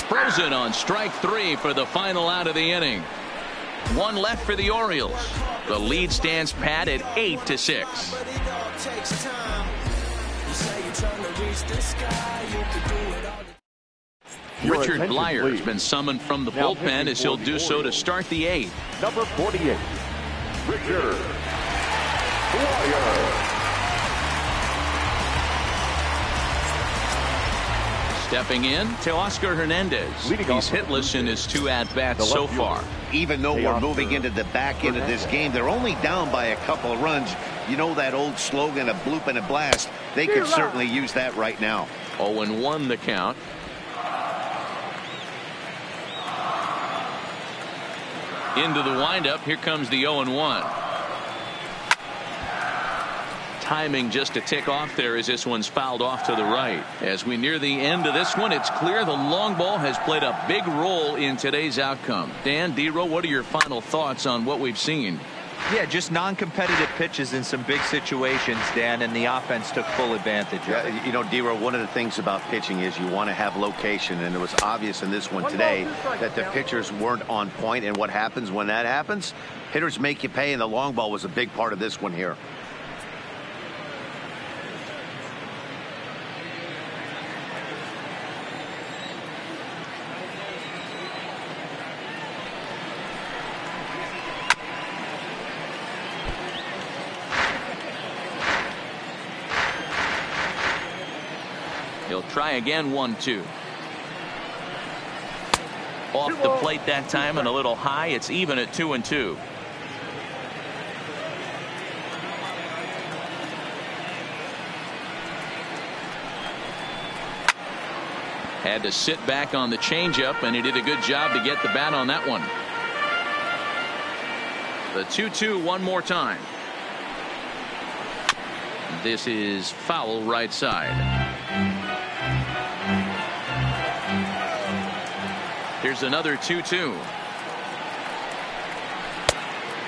Frozen on strike 3 for the final out of the inning. 1 left for the Orioles. The lead stands pat at 8-6. Richard Blyer has been summoned from the bullpen as he'll do so to start the 8th. Number 48, Richard Blyer. Stepping in, Teoscar Hernandez. He's hitless in his 2 at-bats so far. Even though we're moving into the back end of this game, they're only down by a couple of runs. You know that old slogan, a bloop and a blast. They could certainly use that right now. 0-1 the count. Into the windup. Here comes the 0-1. Timing just a tick off there as this one's fouled off to the right. As we near the end of this one, it's clear the long ball has played a big role in today's outcome. Dan, D-Row, what are your final thoughts on what we've seen? Yeah, just non-competitive pitches in some big situations, Dan, and the offense took full advantage of it. You know, D-Row, one of the things about pitching is you want to have location, and it was obvious in this one today that the pitchers weren't on point, and what happens when that happens? Hitters make you pay, and the long ball was a big part of this one here. He'll try again, 1-2. Off the plate that time and a little high. It's even at 2-2. Had to sit back on the changeup, and he did a good job to get the bat on that one. The 2-2 one more time. This is foul right side. Here's another 2-2.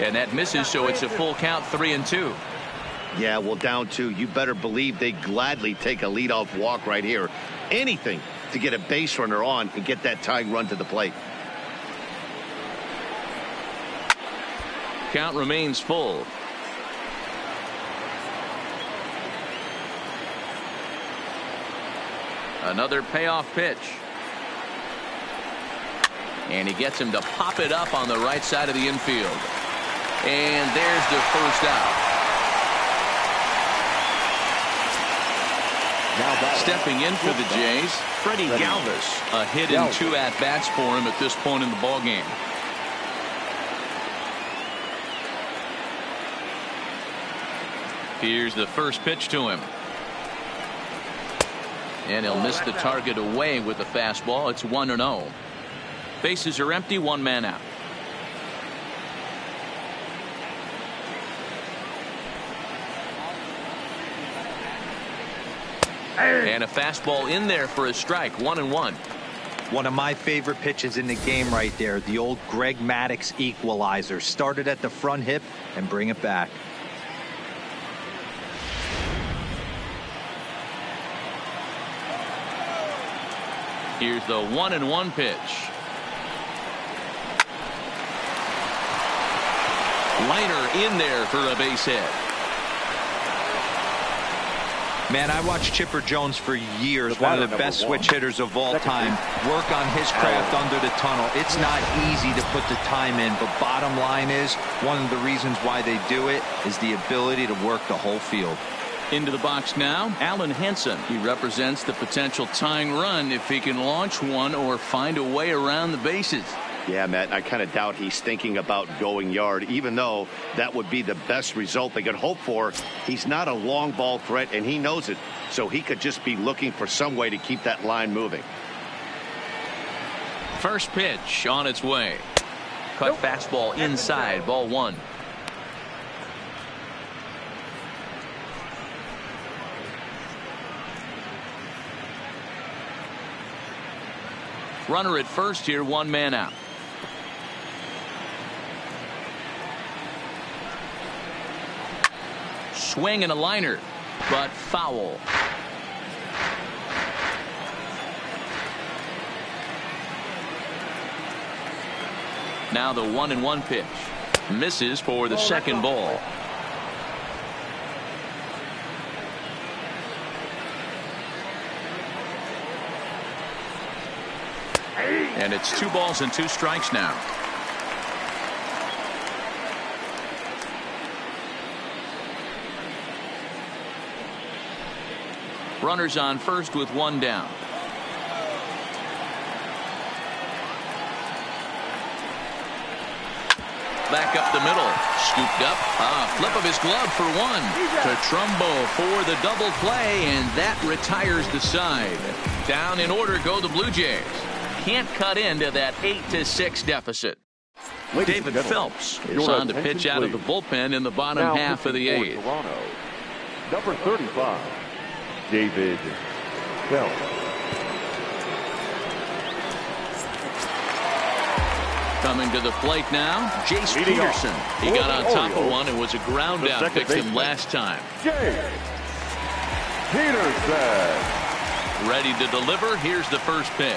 And that misses, so it's a full count, 3-2. Yeah, well, down 2. You better believe they gladly take a leadoff walk right here. Anything to get a base runner on and get that tying run to the plate. Count remains full. Another payoff pitch. And he gets him to pop it up on the right side of the infield. And there's the first out. Stepping in for the Jays, Freddie Galvis. A hit and 2 at-bats for him at this point in the ballgame. Here's the first pitch to him. And he'll miss the target away with the fastball. It's 1-0. Bases are empty, 1 man out. And a fastball in there for a strike, 1-1. One of my favorite pitches in the game right there. The old Greg Maddux equalizer. Started at the front hip and bring it back. Here's the 1-1 pitch. Liner in there for a base hit. Man, I watched Chipper Jones for years, one of the best switch hitters of all time. Work on his craft under the tunnel. It's not easy to put the time in, but bottom line is, one of the reasons why they do it is the ability to work the whole field. Into the box now, Alan Henson. He represents the potential tying run if he can launch one or find a way around the bases. Yeah, Matt, I kind of doubt he's thinking about going yard, even though that would be the best result they could hope for. He's not a long ball threat, and he knows it, so he could just be looking for some way to keep that line moving. First pitch on its way. Cut fastball inside, ball 1. Runner at first here, 1 man out. Swing and a liner, but foul. Now the 1-1 pitch. Misses for the second ball. And it's 2 balls and 2 strikes now. Runners on first with 1 down. Back up the middle. Scooped up. Flip of his glove for 1. To Trumbo for the double play, and that retires the side. Down in order go the Blue Jays. Can't cut into that 8-6 deficit. David Phelps is on to pitch out of the bullpen in the bottom half of the 8th. Toronto, number 35, David Phelps. Coming to the plate now, Jace Peterson. He got on top of one and was a ground out, fixed him last time. Jace Peterson. Ready to deliver. Here's the first pitch.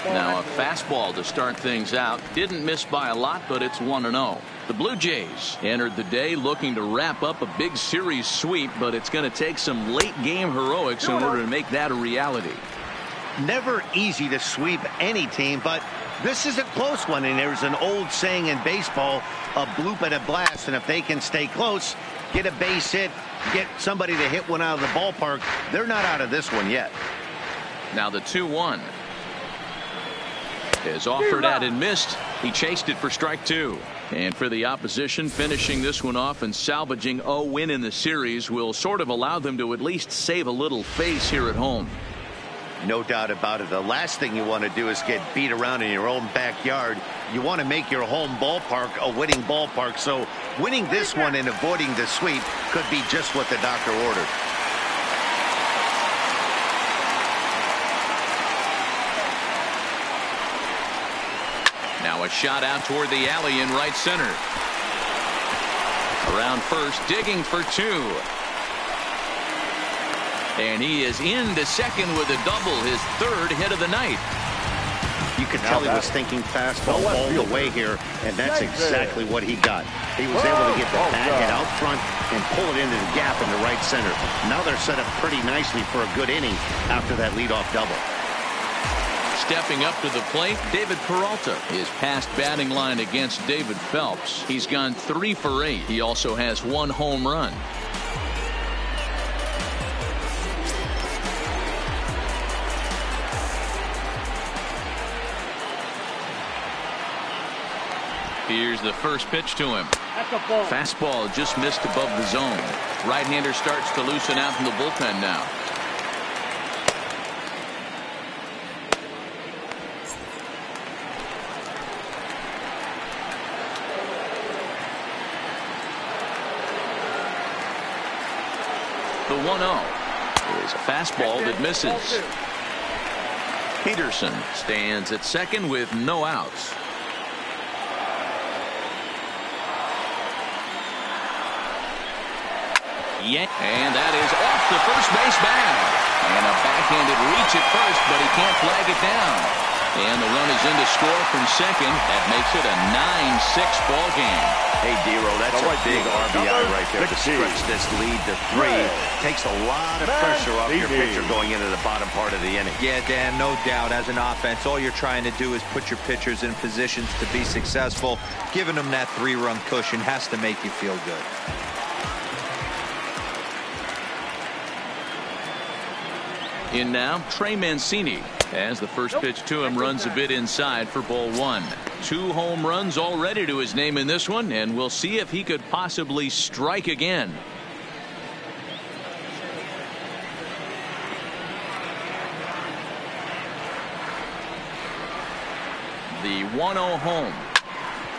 Now a fastball to start things out. Didn't miss by a lot, but it's 1-0. The Blue Jays entered the day looking to wrap up a big series sweep, but it's going to take some late game heroics in order to make that a reality. Never easy to sweep any team, but this is a close one, and there's an old saying in baseball, a bloop and a blast, and if they can stay close, get a base hit, get somebody to hit one out of the ballpark, they're not out of this one yet. Now the 2-1 is offered at and missed. He chased it for strike 2. And for the opposition, finishing this one off and salvaging a win in the series will sort of allow them to at least save a little face here at home. No doubt about it. The last thing you want to do is get beat around in your own backyard. You want to make your home ballpark a winning ballpark. So winning this one and avoiding the sweep could be just what the doctor ordered. Now a shot out toward the alley in right center. Around first, digging for 2. And he is into second with a double, his 3rd hit of the night. You could tell he was thinking fastball all the way here, and that's exactly what he got. He was able to get the bat hit out front and pull it into the gap in the right center. Now they're set up pretty nicely for a good inning after that leadoff double. Stepping up to the plate, David Peralta. His past batting line against David Phelps. He's gone 3 for 8. He also has 1 home run. Here's the first pitch to him. Fastball just missed above the zone. Right-hander starts to loosen out in the bullpen now. The 1-0 is a fastball that misses. Peterson stands at second with no outs. Yeah, and that is off the first base bag. And a backhanded reach at first, but he can't flag it down. And the run is in to score from second. That makes it a 9-6 ball game. Hey, Dero, that's a big RBI right there to stretch this lead to 3. Takes a lot of pressure off your pitcher going into the bottom part of the inning. Yeah, Dan, no doubt. As an offense, all you're trying to do is put your pitchers in positions to be successful. Giving them that 3-run cushion has to make you feel good. In now, Trey Mancini. As the first pitch to him runs a bit inside for ball 1. 2 home runs already to his name in this one, and we'll see if he could possibly strike again. The 1-0 home.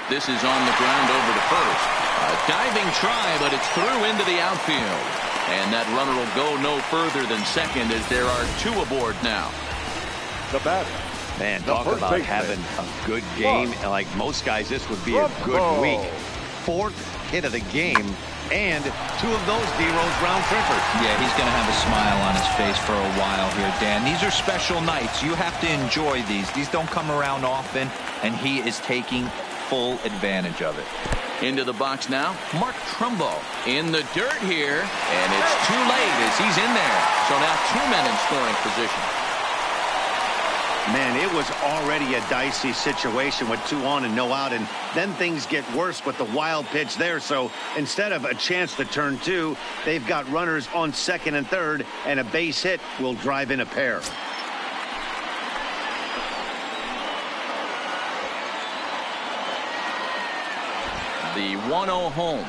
This is on the ground over to first. A diving try, but it's through into the outfield. And that runner will go no further than second as there are 2 aboard now. The batter. Man, talk about having a good game. And like most guys, this would be a good week. 4th hit of the game, and 2 of those D-Rose round trippers. Yeah, he's going to have a smile on his face for a while here, Dan. These are special nights. You have to enjoy these. These don't come around often, and he is taking full advantage of it. Into the box now, Mark Trumbo in the dirt here, and it's too late as he's in there. So now 2 men in scoring position. Man, it was already a dicey situation with 2 on and no out, and then things get worse with the wild pitch there. So instead of a chance to turn 2, they've got runners on second and third, and a base hit will drive in a pair. The 1-0 home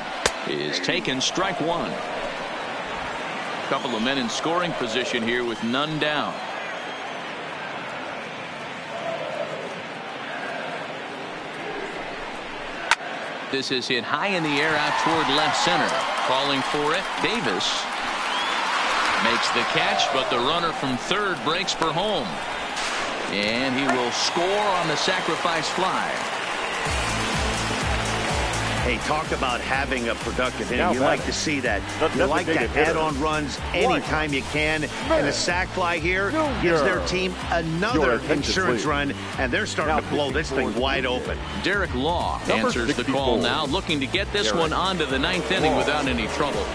is taken, strike 1. Couple of men in scoring position here with none down. This is hit high in the air out toward left center. Calling for it, Davis makes the catch, but the runner from third breaks for home. And he will score on the sacrifice fly. Hey, talk about having a productive inning. You like to see that. You like to add on runs anytime you can. And the sac fly here gives their team another insurance run, and they're starting to blow this thing wide open. Derek Law answers the call now, looking to get this one onto the 9th inning without any trouble.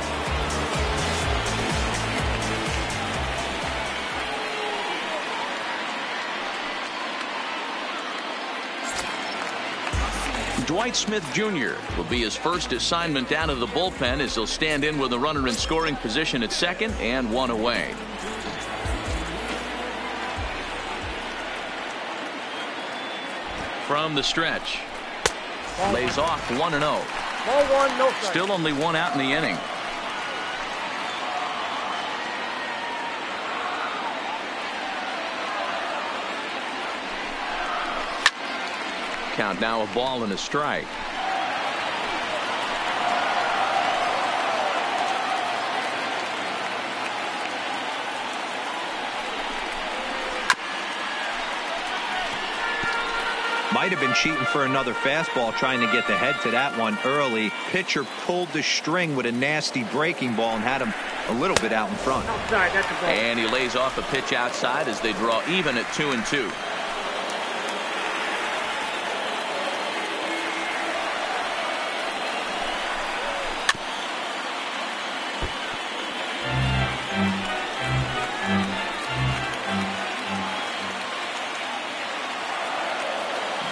Dwight Smith Jr. will be his first assignment down to the bullpen as he'll stand in with a runner in scoring position at second and 1 away. from the stretch. Lays off 1-0. Ball one, no strike. Still only one out in the inning. Count now a ball and a strike. Might have been cheating for another fastball, trying to get the head to that one early. Pitcher pulled the string with a nasty breaking ball and had him a little bit out in front. Outside, that's a ball. And he lays off a pitch outside as they draw even at 2-2.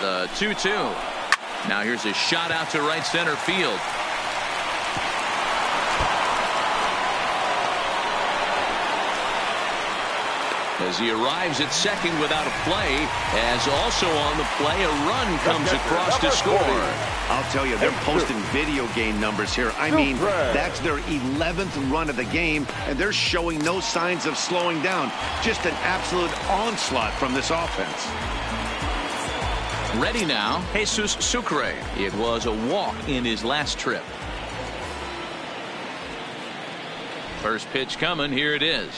The 2-2. Now here's a shot out to right center field. As he arrives at second without a play, as also on the play, a run comes across to score. I'll tell you, they're posting video game numbers here. I mean, that's their 11th run of the game, and they're showing no signs of slowing down. Just an absolute onslaught from this offense. Ready now, Jesus Sucre. It was a walk in his last trip. First pitch coming. Here it is.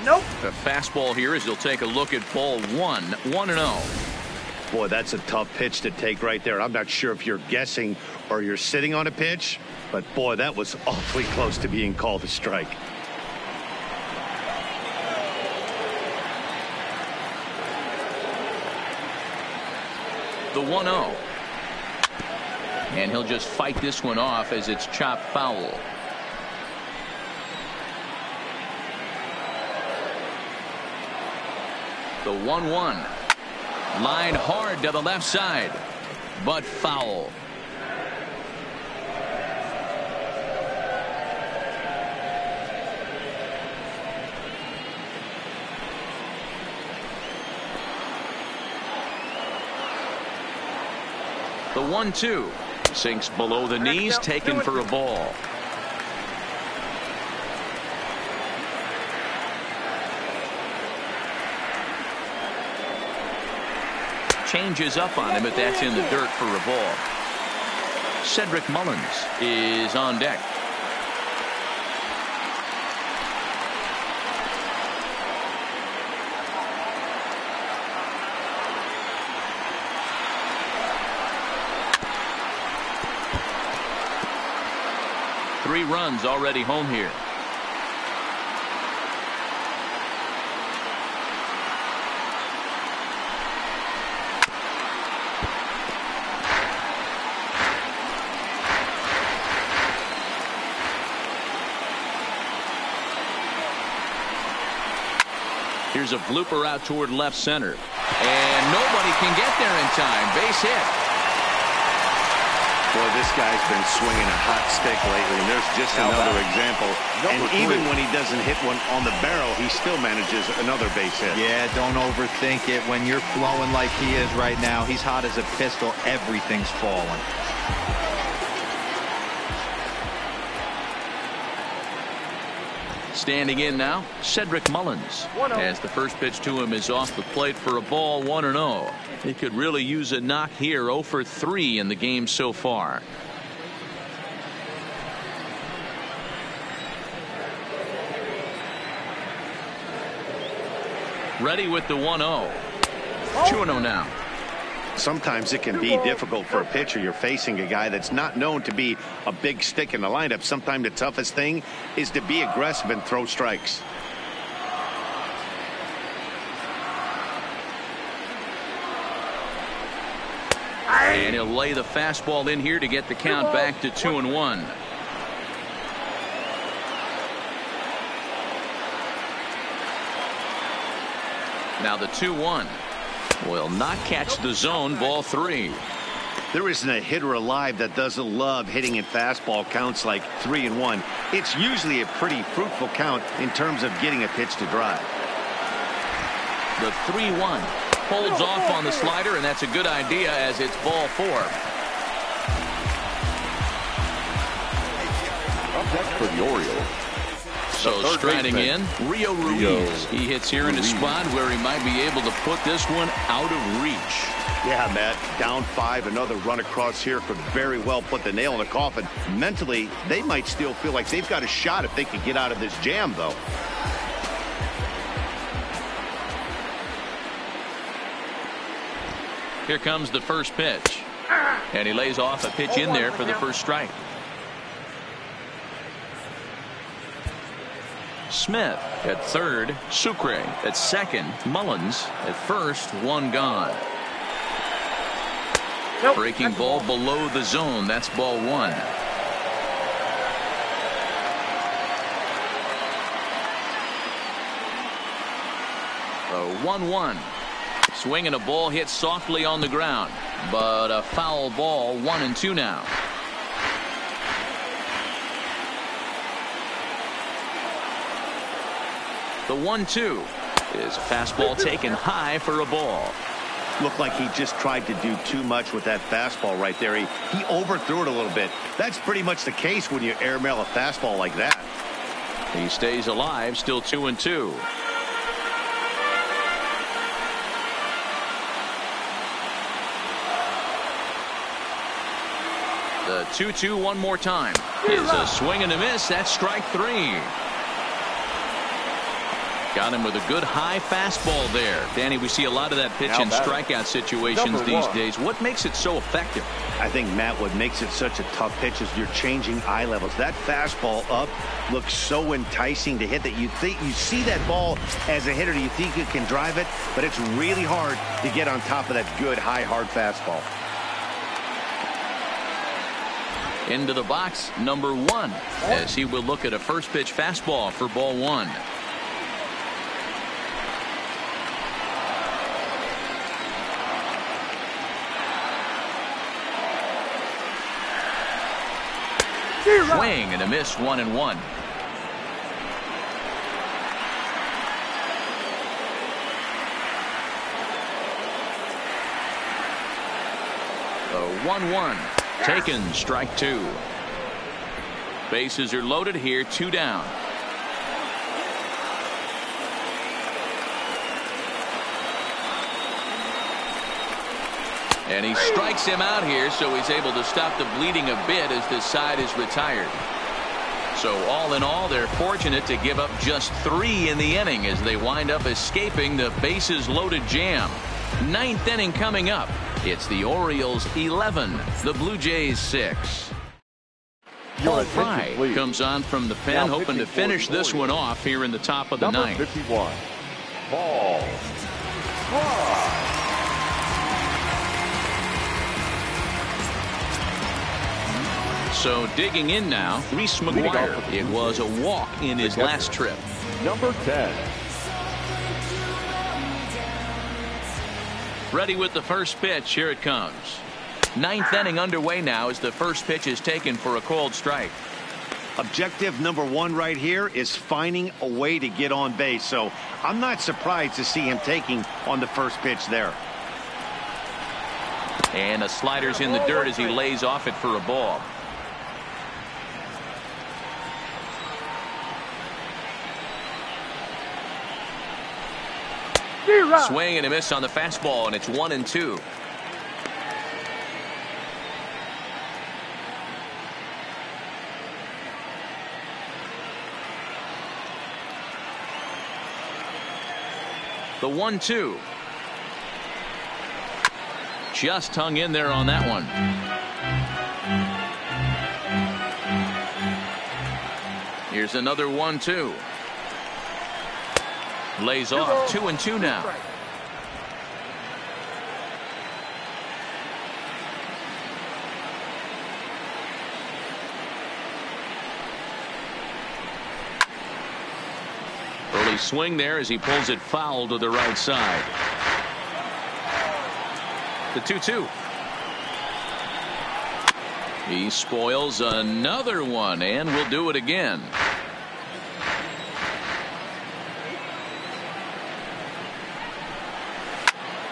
Nope. The fastball here as he'll take a look at ball 1-0. Boy, that's a tough pitch to take right there. I'm not sure if you're guessing or you're sitting on a pitch, but boy, that was awfully close to being called a strike. The 1-0. And he'll just fight this one off as it's chopped foul. The 1-1. Line hard to the left side, but foul. The 1-2 sinks below the knees, taken for a ball. Changes up on him, but that's in the dirt for a ball. Cedric Mullins is on deck. Three runs already home here. Here's a blooper out toward left center. And nobody can get there in time. Base hit. Boy, this guy's been swinging a hot stick lately, and there's just another example. And even when he doesn't hit one on the barrel, he still manages another base hit. Yeah, don't overthink it. When you're flowing like he is right now, he's hot as a pistol. Everything's falling. Standing in now, Cedric Mullins. As the first pitch to him is off the plate for a ball, 1-0. He could really use a knock here. 0 for 3 in the game so far. Ready with the 1-0. 2-0 now. Sometimes it can be difficult for a pitcher. You're facing a guy that's not known to be a big stick in the lineup. Sometimes the toughest thing is to be aggressive and throw strikes. And he'll lay the fastball in here to get the count back to 2-1. Now the 2-1 will not catch the zone. Ball 3. There isn't a hitter alive that doesn't love hitting in fastball counts like 3-1. It's usually a pretty fruitful count in terms of getting a pitch to drive. The 3-1 holds off on the slider, and that's a good idea as it's ball 4. Up next for the Orioles. So striding in, Rio Ruiz. He hits here in a spot where he might be able to put this one out of reach. Yeah, Matt, down 5, another run across here could very well put the nail in the coffin. Mentally, they might still feel like they've got a shot if they could get out of this jam, though. Here comes the first pitch. And he lays off a pitch in there for the first strike. Smith at third, Sucre at second, Mullins at first, one gone. Breaking ball below the zone. That's ball 1. The 1-1. Swinging a ball hit softly on the ground, but a foul ball. 1-2 now. The 1-2 is a fastball taken high for a ball. Looked like he just tried to do too much with that fastball right there. He overthrew it a little bit. That's pretty much the case when you airmail a fastball like that. He stays alive, still 2-2. The 2-2 one more time is a swing and a miss. That's strike 3. Got him with a good high fastball there. Danny, we see a lot of that pitch in strikeout situations these days. What makes it so effective? I think, Matt, what makes it such a tough pitch is you're changing eye levels. That fastball up looks so enticing to hit that you see that ball as a hitter, you think you can drive it, but it's really hard to get on top of that good high hard fastball. Into the box, number 1, as he will look at a first pitch fastball for ball 1. Swing and a miss. 1-1. The 1-1 taken, strike 2. Bases are loaded here, 2 down. And he strikes him out here, so he's able to stop the bleeding a bit as this side is retired. So all in all, they're fortunate to give up just 3 in the inning as they wind up escaping the bases loaded jam. 9th inning coming up. It's the Orioles 11, the Blue Jays 6. Paul Fry comes on from the pen, hoping to finish this one off here in the top of the 9th. 51, Paul Fry. So digging in now, Reese McGuire. It was a walk in his last trip. Number 10. Ready with the first pitch. Here it comes. 9th inning underway now as the first pitch is taken for a called strike. Objective number 1 right here is finding a way to get on base. So I'm not surprised to see him taking on the first pitch there. And a slider's in the dirt as he lays off it for a ball. Swing and a miss on the fastball, and it's 1-2. The 1-2. Just hung in there on that one. Here's another 1-2. Lays off. 2-2 now. Early swing there as he pulls it foul to the right side. The 2-2. He spoils another one and will do it again.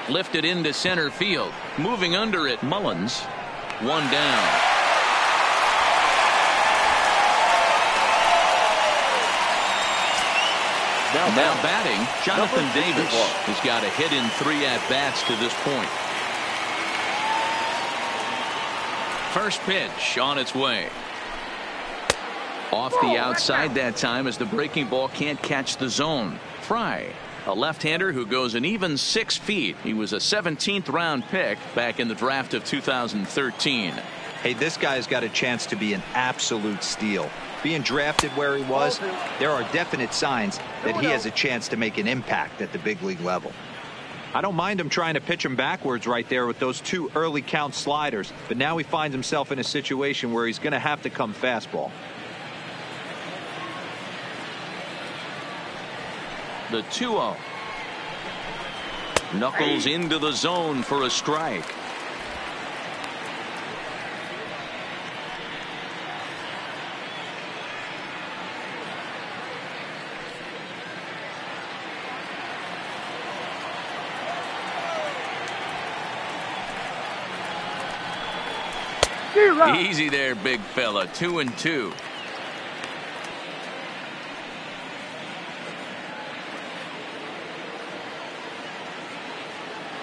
Lifted into center field. Moving under it, Mullins. One down. Now batting, Jonathan Davis. He's got a hit in 3 at-bats to this point. First pitch on its way. Off the outside that time as the breaking ball can't catch the zone. Fry, a left-hander who goes an even 6 feet. He was a 17th round pick back in the draft of 2013. Hey, this guy's got a chance to be an absolute steal. Being drafted where he was, there are definite signs that he has a chance to make an impact at the big league level. I don't mind him trying to pitch him backwards right there with those 2 early count sliders, but now he finds himself in a situation where he's going to have to come fastball. The 2-0. Knuckles into the zone for a strike. Easy there, big fella. 2-2.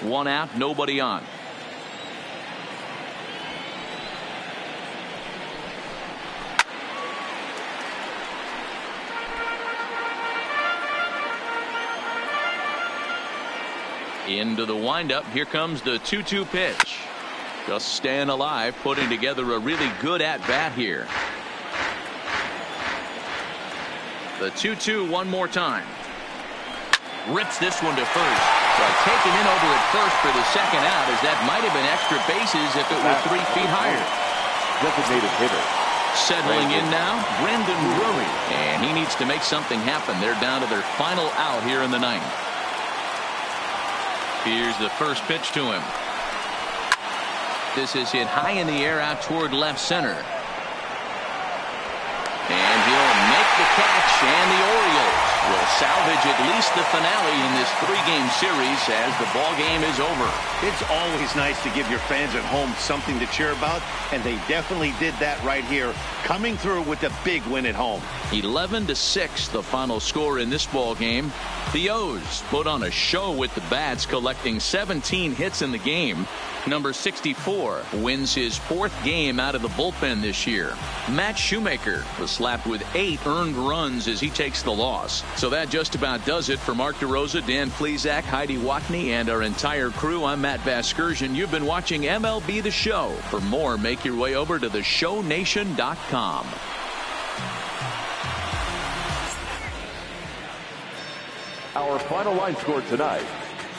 One out, nobody on. Into the windup. Here comes the 2-2 pitch. Just staying alive, putting together a really good at-bat here. The 2-2 one more time. Rips this one to first. But taken in over at first for the second out, as that might have been extra bases if it were 3 feet higher. Designated hitter. Settling in now, Brandon Drury. And he needs to make something happen. They're down to their final out here in the 9th. Here's the first pitch to him. This is hit high in the air out toward left center. And he'll make the catch, and the Orioles will salvage at least the finale in this 3-game series as the ball game is over. It's always nice to give your fans at home something to cheer about, and they definitely did that right here, coming through with a big win at home. 11-6 the final score in this ball game. The O's put on a show with the bats, collecting 17 hits in the game. Number 64 wins his 4th game out of the bullpen this year. Matt Shoemaker was slapped with 8 earned runs as he takes the loss. So that just about does it for Mark DeRosa, Dan Plesac, Heidi Watney, and our entire crew. I'm Matt Vasgersian. You've been watching MLB The Show. For more, make your way over to theshownation.com. Our final line score tonight.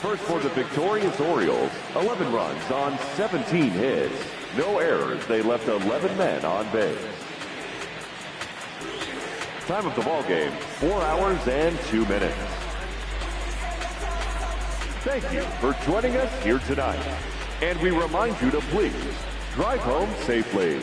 First for the victorious Orioles, 11 runs on 17 hits. No errors. They left 11 men on base. Time of the ball game, 4 hours and 2 minutes. Thank you for joining us here tonight. And we remind you to please drive home safely.